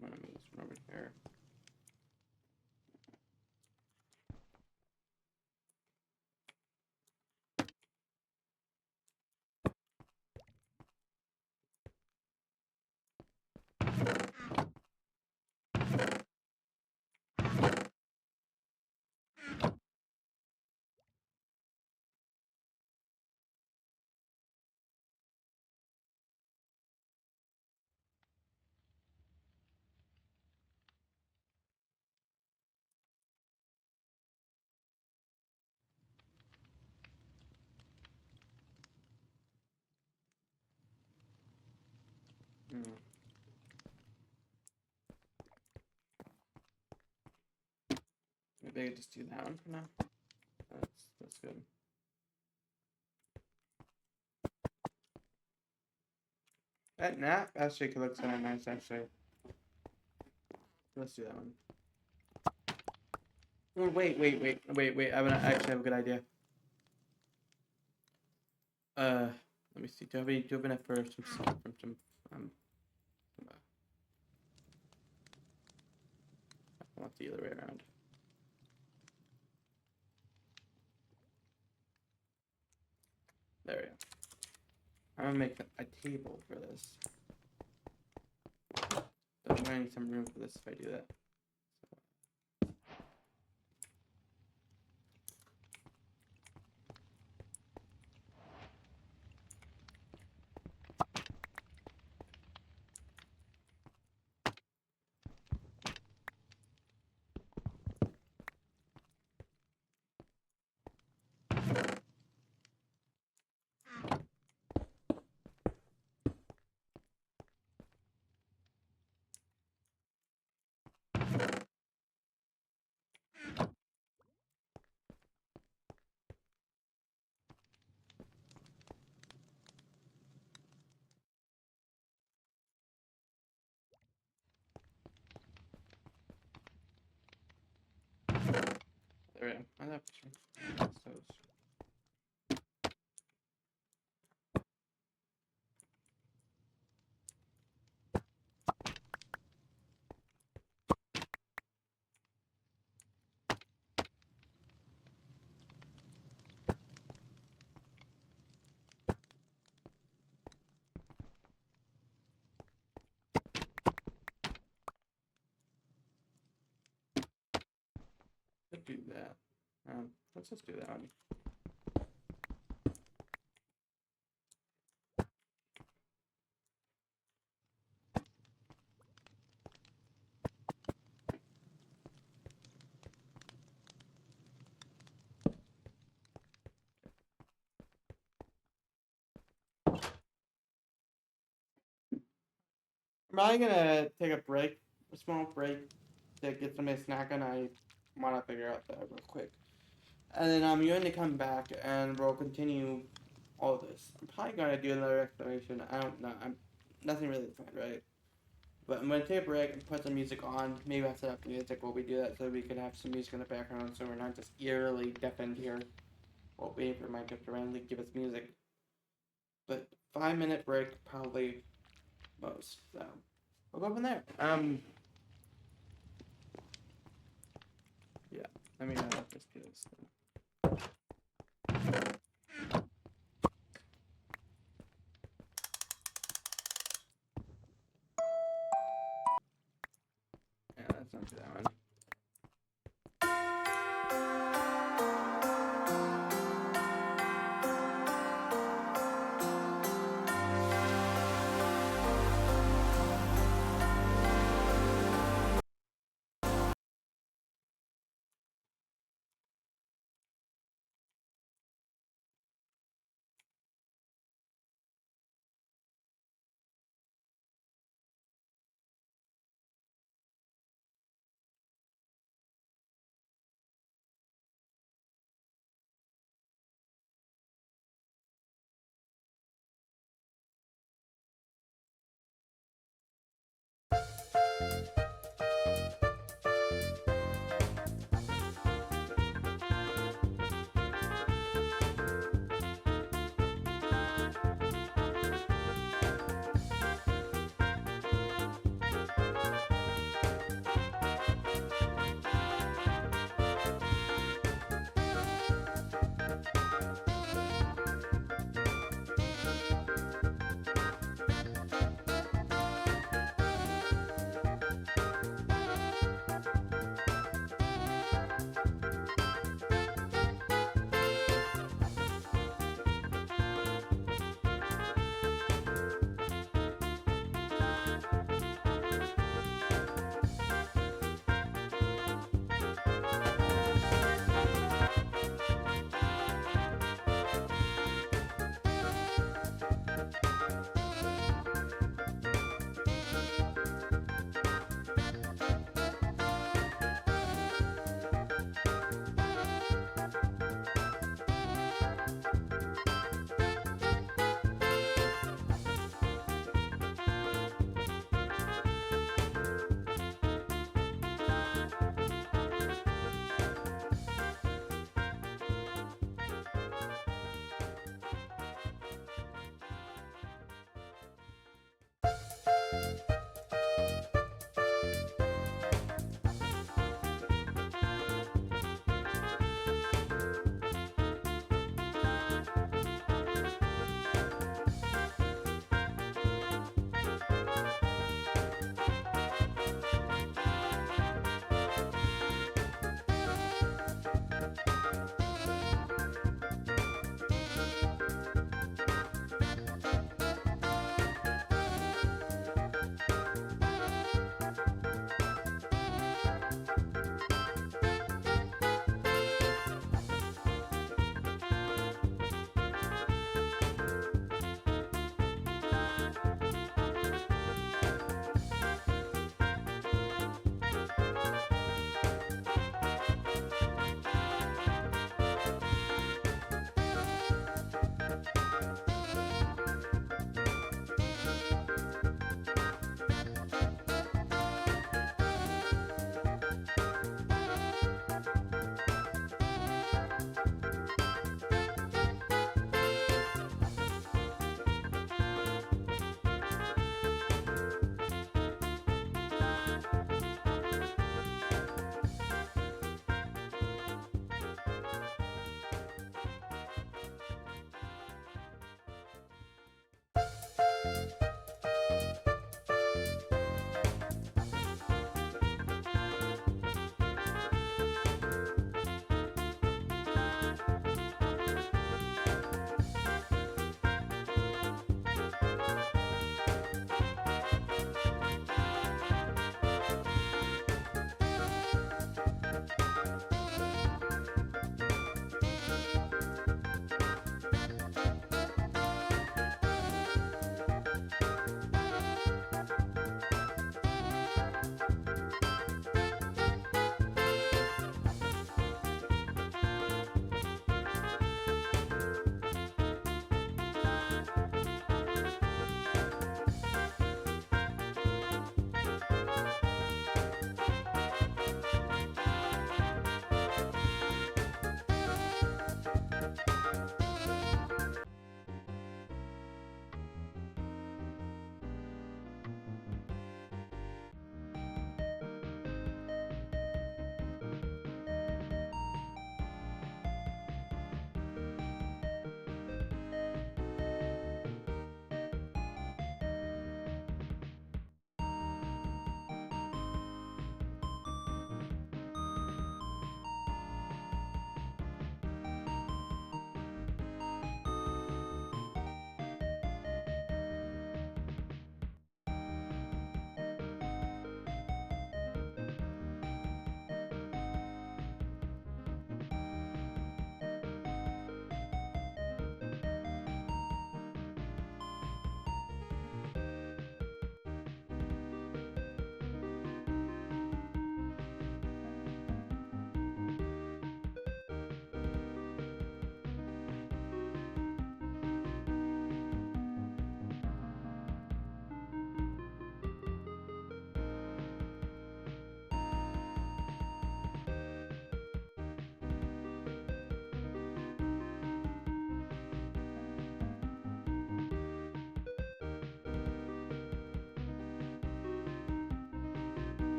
I'm gonna move this one over here. Maybe I could just do that one for now. That's good. That actually could look kind of nice, actually. Let's do that one. Oh, wait. I actually have a good idea. Let me see. Do you have enough for some I want the other way around. There we go. I'm gonna make a table for this. So I'm gonna need some room for this if I do that. There we go. I love those. Let's do that. Let's just do that one. I'm probably gonna take a small break, to get something to snack on. I want to figure out that real quick. And then I'm going to come back and we'll continue all this. I'm probably going to do another exploration. I don't know. Nothing really planned, right? But I'm going to take a break and put some music on. Maybe I'll set up music while we do that so we can have some music in the background so we're not just eerily deafened here while waiting for Minecraft to randomly give us music. But 5-minute break, probably most. So we'll go from there. Yeah. Let me just do this. Yeah, let's not do that one.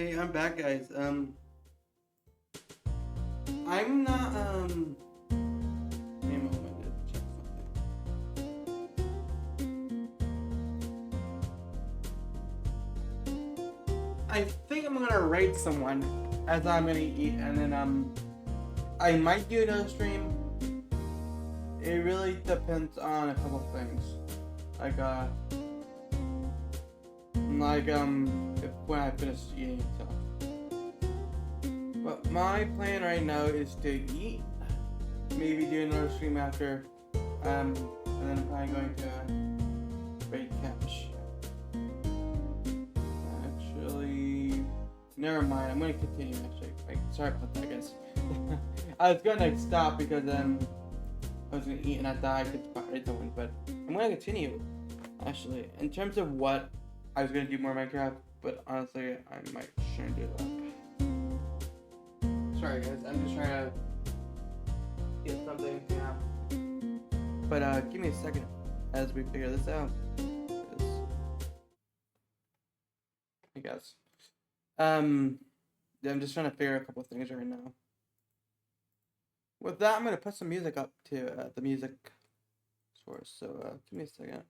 Hey, I'm back, guys. I'm not, give me a moment to check something. I think I'm gonna rate someone as I'm gonna eat, and then, I might do another stream. It really depends on a couple things. If when I finish eating, so. But my plan right now is to eat, maybe do another stream after, and then I'm probably going to raid cash. Actually, never mind. I'm gonna continue actually. Sorry about that, guys. I was gonna stop because I was gonna eat and I thought I could raid someone, but I'm gonna continue. Actually, in terms of what I was gonna do more Minecraft, but honestly, I might shouldn't do that. Sorry guys, I'm just trying to get something down. But give me a second as we figure this out. I guess. Yeah, I'm just trying to figure a couple things right now. With that, I'm gonna put some music up to the music source. So give me a second.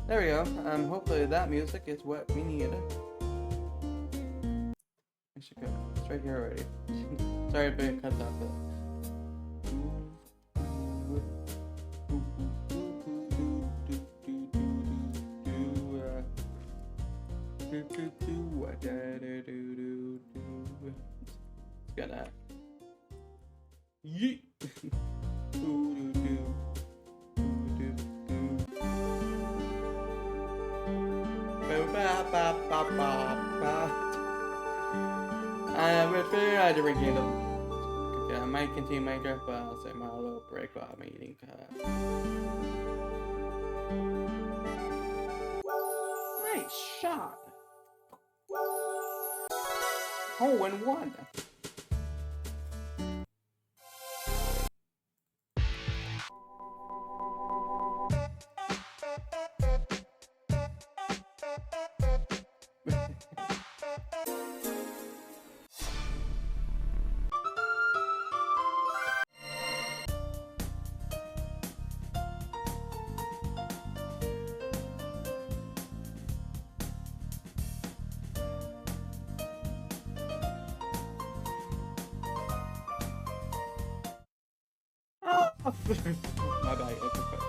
There we go. Hopefully that music is what we need. Actually, good. It's right here already. Sorry if it cuts off. It's gonna. Yeet. We're figuring out a different kingdom. Okay, I might continue Minecraft, but I'll say my little break while I'm eating. Nice shot! Oh, and one! My bad, it's okay.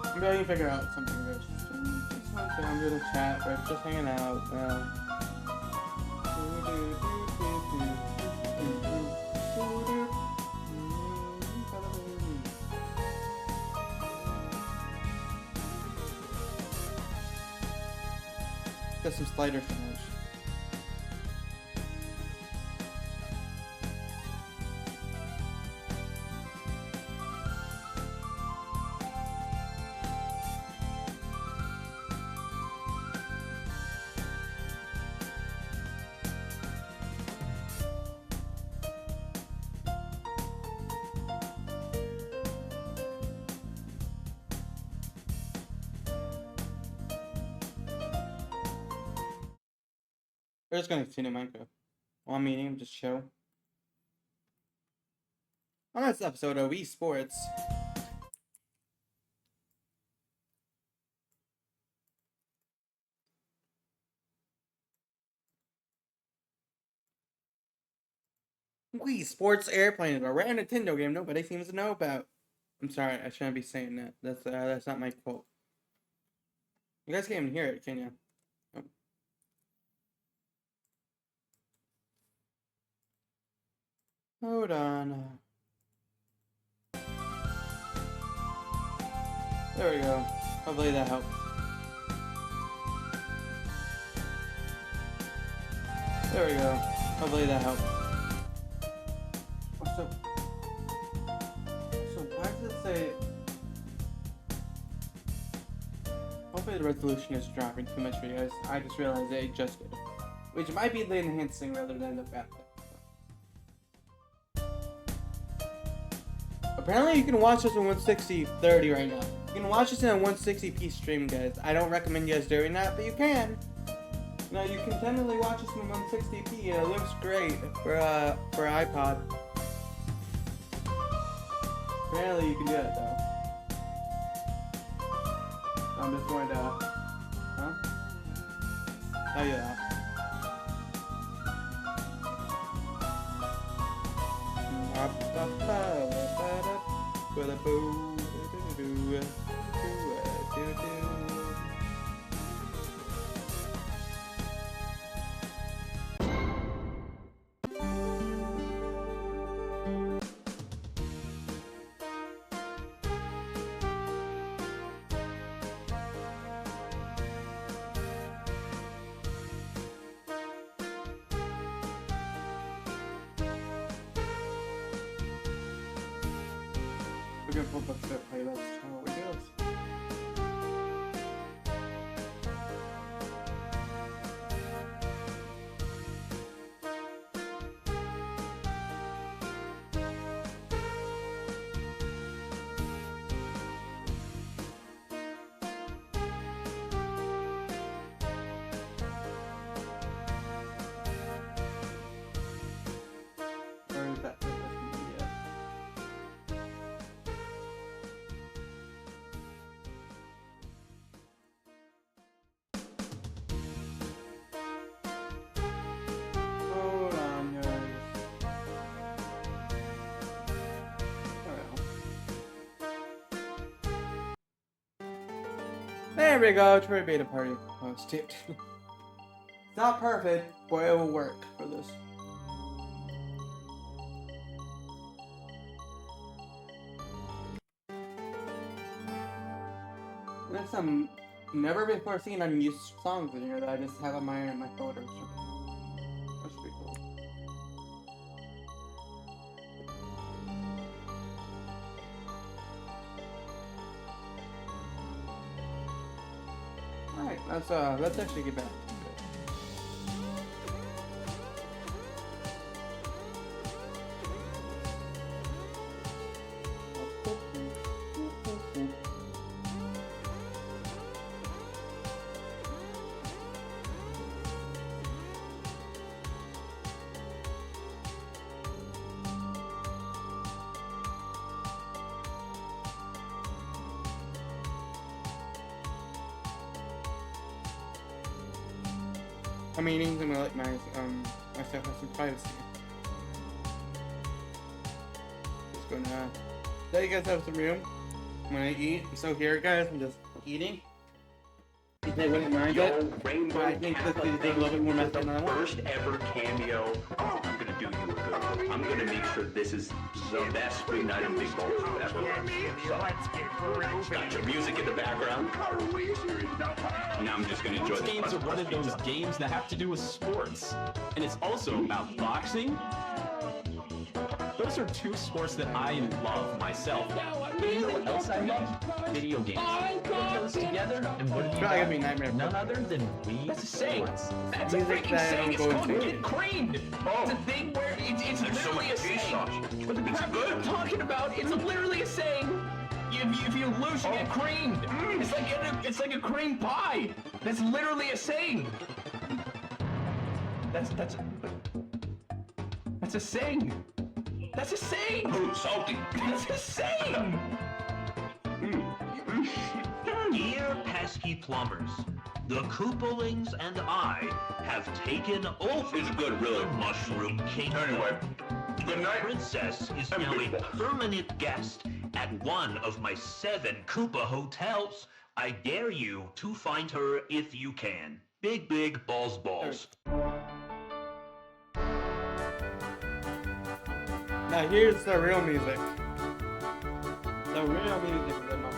I'm trying to figure out something, guys. I'm gonna chat, we're just hanging out. Got some slider for lunch. We're just gonna continue Minecraft. While I'm eating, just chill. On this episode of Wii Sports. Wii Sports Airplane is a rare Nintendo game nobody seems to know about. I'm sorry, I shouldn't be saying that. That's not my quote. You guys can't even hear it, can you? Oh. Hold on. There we go. Hopefully that helps. There we go. Hopefully that helps. So why does it say... Hopefully the resolution is dropping too much for you guys. I just realized it adjusted. Which might be the enhancing rather than the bad thing. Apparently you can watch this in 160/30 right now. You can watch this in a 160p stream, guys. I don't recommend you guys doing that, but you can. No, you can technically watch this in 160p and it looks great for iPod. Apparently you can do it though. I'm just going to, oh yeah. We're gonna pull up the playlist. Oh, we do. Where is that playlist? Yeah. Hold on, guys. There we go, Troy Beta Party. Oh, it's tipped. It's not perfect, but it will work for this. There's some never before seen unused songs in here that I just have on my photos. That's pretty cool. Alright, let's actually get back to it. I mean, even like my stuff has some privacy. Just gonna let you guys have some room when I eat. So here, guys, I'm just eating. If they wouldn't mind it, but I think this is a little bit more messy than I want. First ever cameo. I'm gonna do you a good. I'm gonna make sure this is the best Big Night and Big Balls ever. Got your music in the background. Now I'm just gonna enjoy this. Games are one of those games that have to do with sports, and it's also about boxing. Those are two sports that I love myself. But you know what else I love? Video games. Put those together, and what It's probably gonna be a nightmare. none other than Wii. That's a saying. That's a Music freaking that saying. I'm It's going called to. get creamed. It's a thing where it's literally a saying. But the crap that I'm talking about, it's literally a saying. If you lose, you get creamed. It's like a cream pie. That's literally a saying. That's a saying. That's a saying. Oh, salty. That's a saying. Dear pesky plumbers, the Koopalings and I have taken over It's good, really. the Mushroom Kingdom. Anyway, good The night. princess is And now big a balls. permanent guest at one of my 7 Koopa hotels. I dare you to find her if you can. Big, big balls, balls. Now here's the real music. The real music is enough.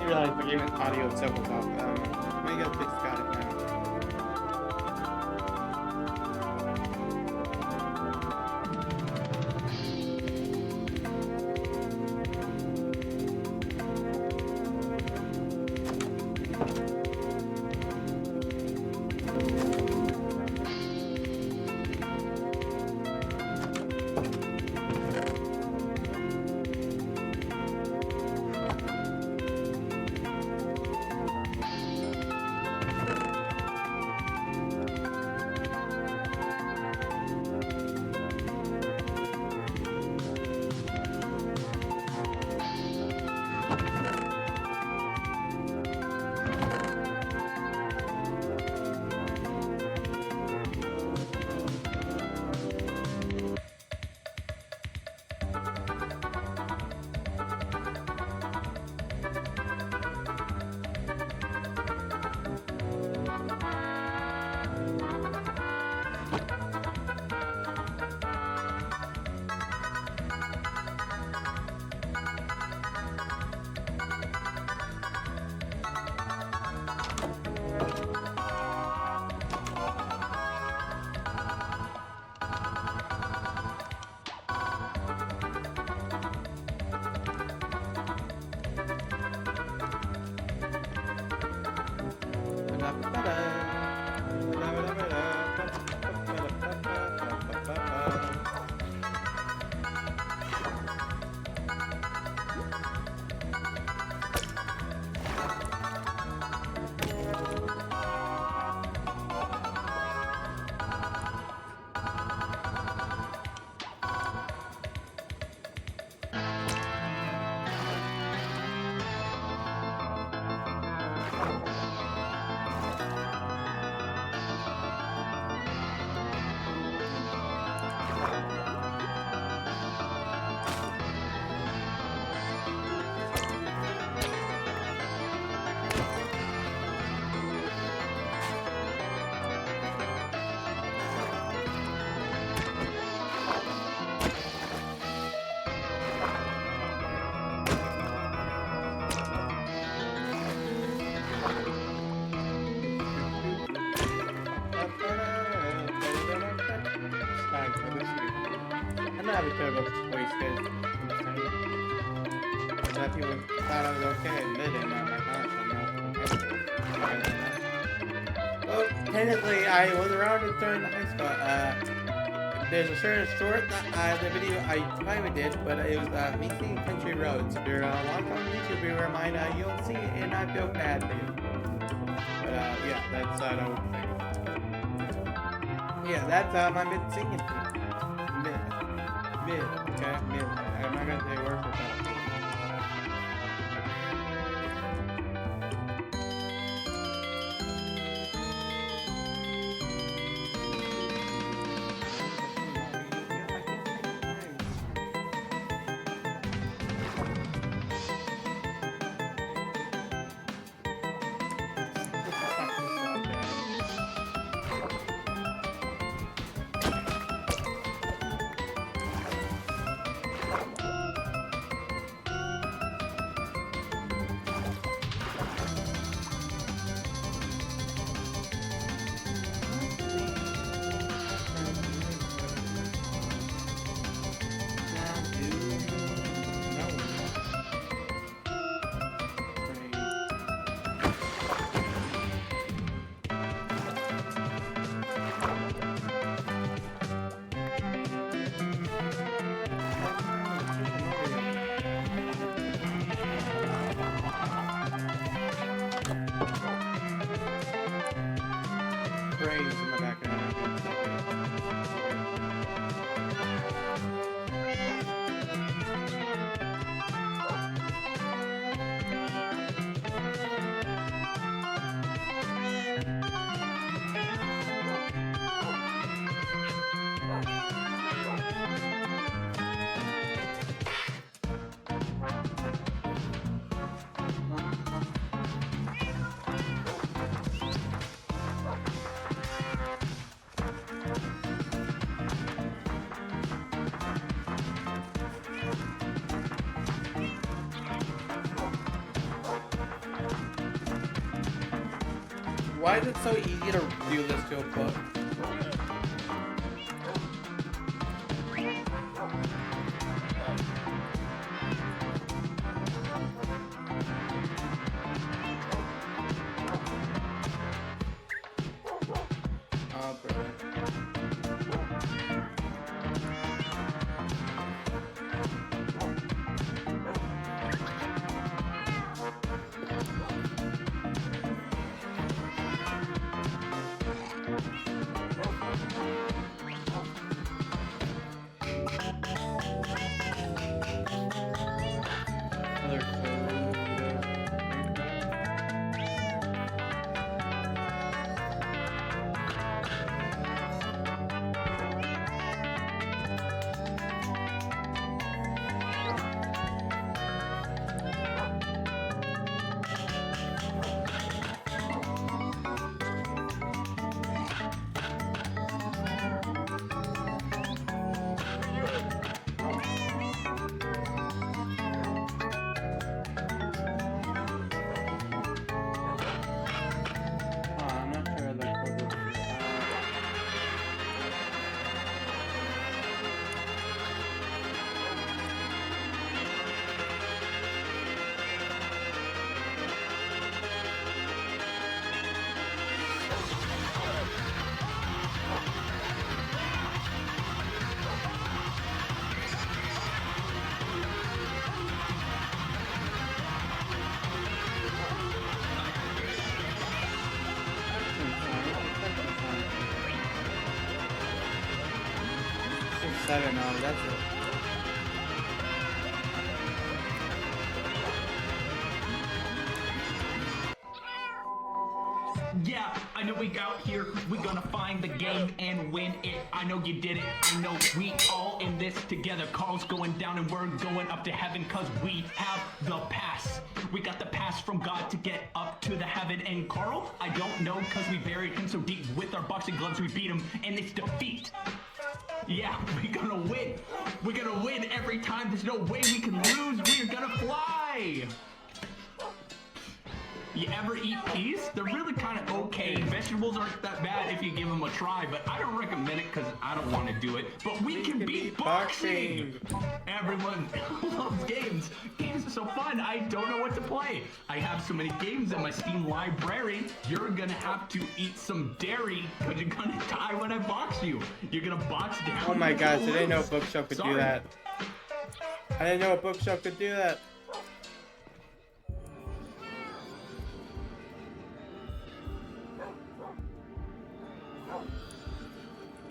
realize the game audio itself was off. Maybe I'll fix got it now. Have a terrible choice, guys. That people thought I was okay admitting that my gosh, I'm not okay. Well, technically, I was around during the high school. There's a certain short that the video I private did, but it was me seeing country roads. If you're long on YouTube, you remind you'll see it, and I feel bad for you. But yeah, that's yeah, that's my mid singing. Mid, okay, mid. I'm not gonna say worse or better. Why is it so easy to do this to a book? Oh, bro. Another I'm not sure the code would be. Seven, no, that's it. Yeah, I know we out here, we gonna find the game and win it. I know you did it, I know we all in this together. Carl's going down and we're going up to heaven cause we have the pass. We got the pass from God to get up to the heaven. And Carl, I don't know cause we buried him so deep with our boxing gloves we beat him and it's defeat. Yeah, we're gonna win. We're gonna win every time. There's no way we can lose. We're gonna fly. You ever eat peas? They're really kind of okay. Vegetables aren't that bad if you give them a try, but I don't recommend it because I don't want to do it. But we can beat boxing! Everyone loves games. Games are so fun. I don't know what to play. I have so many games in my Steam library. You're gonna have to eat some dairy because you're gonna die when I box you. You're gonna box down. Oh my gosh, I didn't know a bookshelf could do that. I didn't know a bookshelf could do that.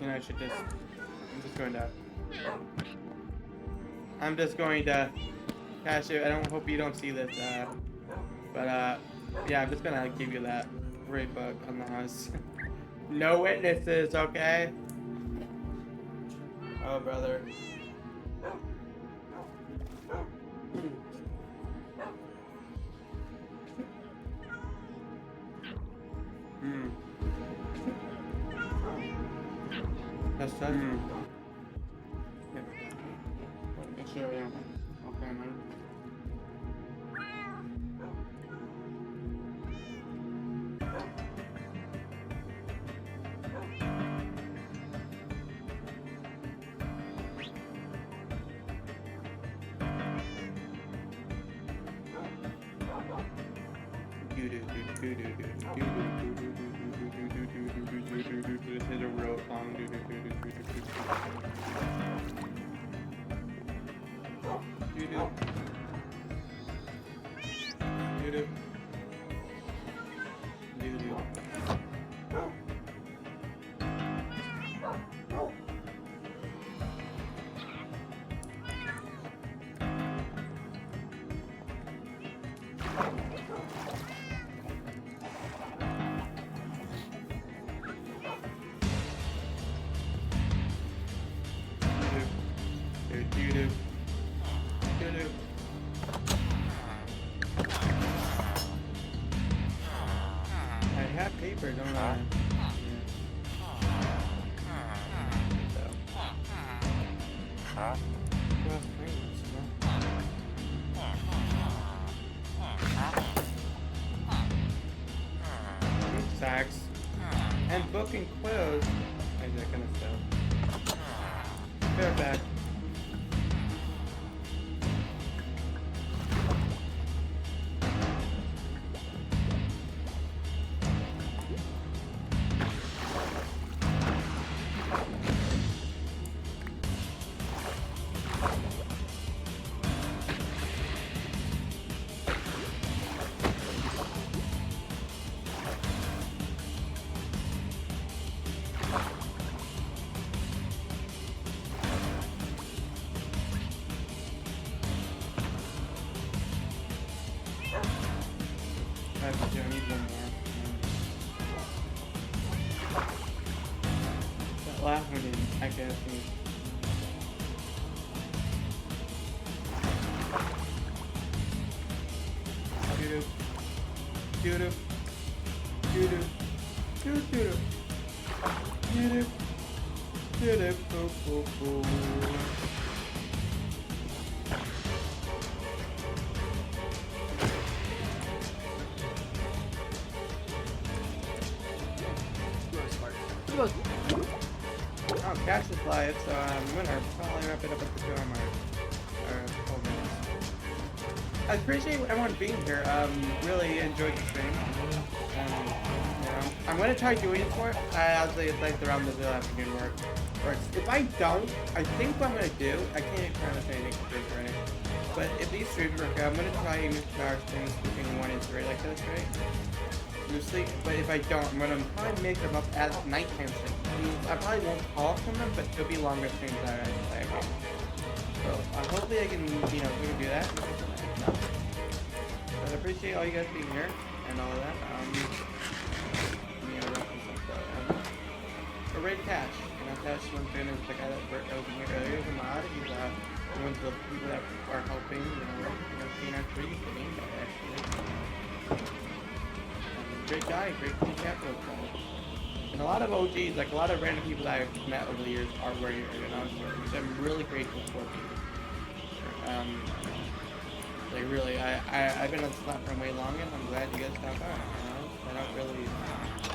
You know, I should just... I'm just going to... Cash it. I don't hope you don't see this, yeah, I'm just gonna give you that great book on the house. No witnesses, okay? Oh, brother. That's that. Yeah. Sure, yeah. Okay, man. This is a real song. I have paper, don't I? Sax. book and clothes. Like that kind of stuff. Fair back. I need one more. That last one didn't, I guess. Doo-doo. Doo-doo. Doo-doo. Doo-doo. Doo-doo. Doo-doo. Boo-boo-boo. Oh, Cash is live, so I'm gonna probably wrap it up at the 2 hour mark. Or 12 minutes. I appreciate everyone being here. Really enjoyed the stream. You know, I'm gonna try doing it for it. Obviously, it's like around the afternoon work. Or if I don't, I think what I'm gonna do, I can't promise anything right? But if these streams work out, I'm gonna try even 2 hour streams between 1 and 3 like this, right? Loosely, but if I don't, I'm gonna probably make them up as nighttime streams. I probably won't call from them, but it'll be longer streams that I play. So hopefully I can, you know, we can do that. No. But I appreciate all you guys being here and all of that. Or Raid Cash. You know, Cash is one fan is the guy that was in here earlier. He's a mod. He's one of the people that are helping. You know, seeing our trees. Actually. Great guy, great cool capital guy. And a lot of OGs, like a lot of random people that I've met over the years are where you're, you know, which I'm really grateful for. Like really, I've been on this platform way longer, and I'm glad you guys stopped by. You know,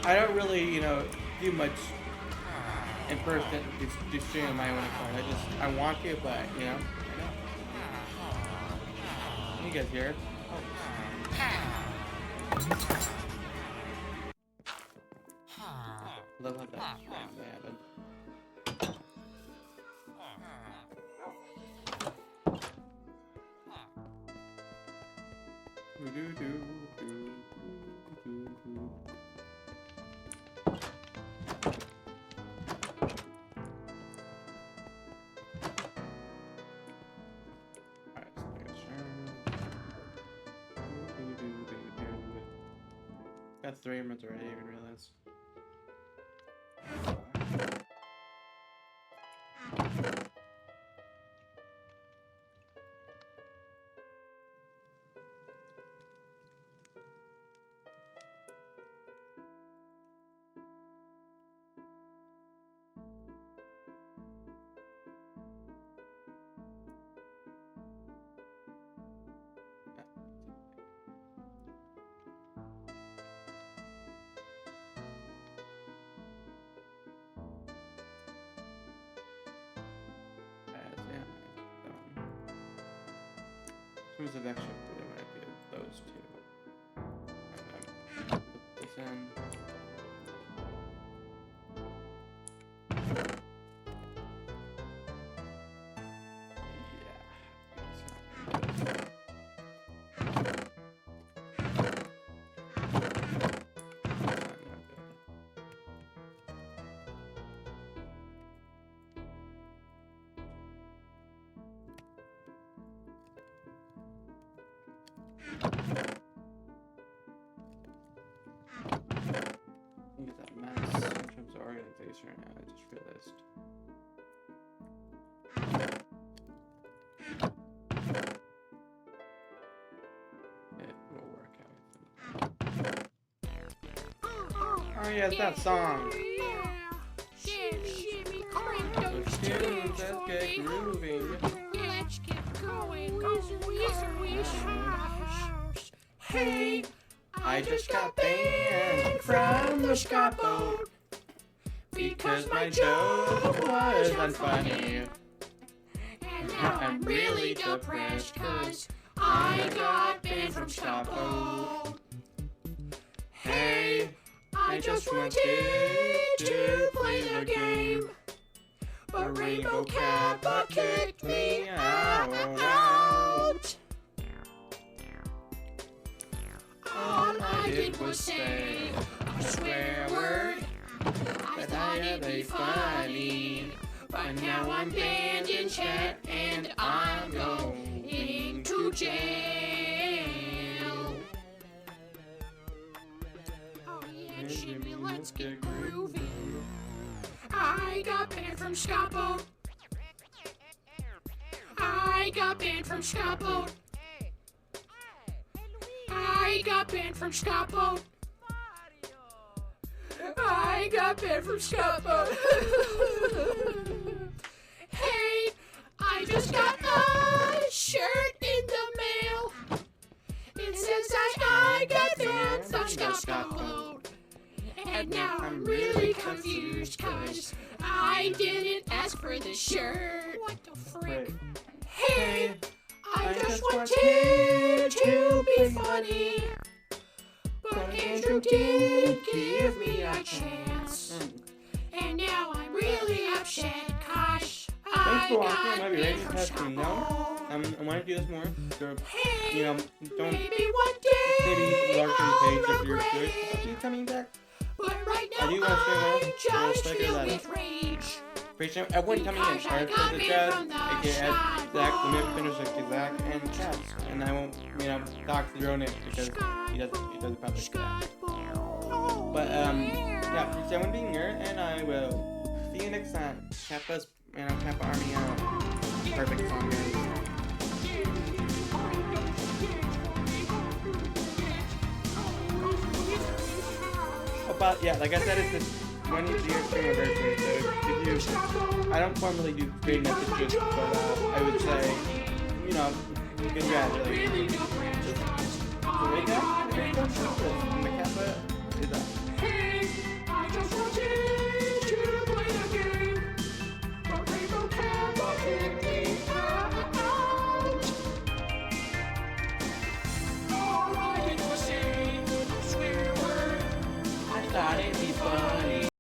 I don't really, you know, do much in person. Do stream on my own account. I want to, but you know, you guys here? Love how that happened. Got 3 minutes already, I didn't even realize. Who's of extra food I'm gonna do those two. I'm gonna put this in. Look at that mess in terms of organization right now, I just realized. It will work out. Oh yeah, it's that song. Let's get grooving. Let's get going. Hey, I just got banned from the Scott boat. because my joke was unfunny. And now I'm really depressed cause I got banned from Scapo. Hey, I just wanted to play the game, but Rainbow Kappa kicked me out. All I did was say a swear word. I thought it'd be funny, but now I'm banned in chat and I'm going to jail. Oh yeah, Jimmy, let's get groovy. I got banned from Scapo. I got banned from Scapo. I got banned from Scapo. I got banned from Scapo. Hey, I just got a shirt in the mail. It says I got banned from Scapo. And now I'm really confused cause I didn't ask for the shirt. What the frick? Hey, I just wanted to be funny, but Andrew did give me a chance. And now I'm really upset cause Thanks for I watching. I got might be banned rating from testing now. Scapo. I want to do this more. So, Hey, you know, don't maybe one day maybe large I'll page if you're regret good. it. Are you coming back? But right I now do want to say more. I'm We'll just figure filled that with rage. Appreciate everyone coming in. Because I Sorry got for the banned chat. from the AKA Zach, the Scapo. myth finish like Zach, and Chats. And I won't, you know, dox the real name because he doesn't probably say that. But yeah, appreciate everyone being here, and I will see you next time. Kappa's, you know, Kappa Army out. Perfect song, guys. But yeah, like I said, it's this 20th year stream anniversary, so if you, I don't formally do great messages, but I would say, you know, congratulations. So,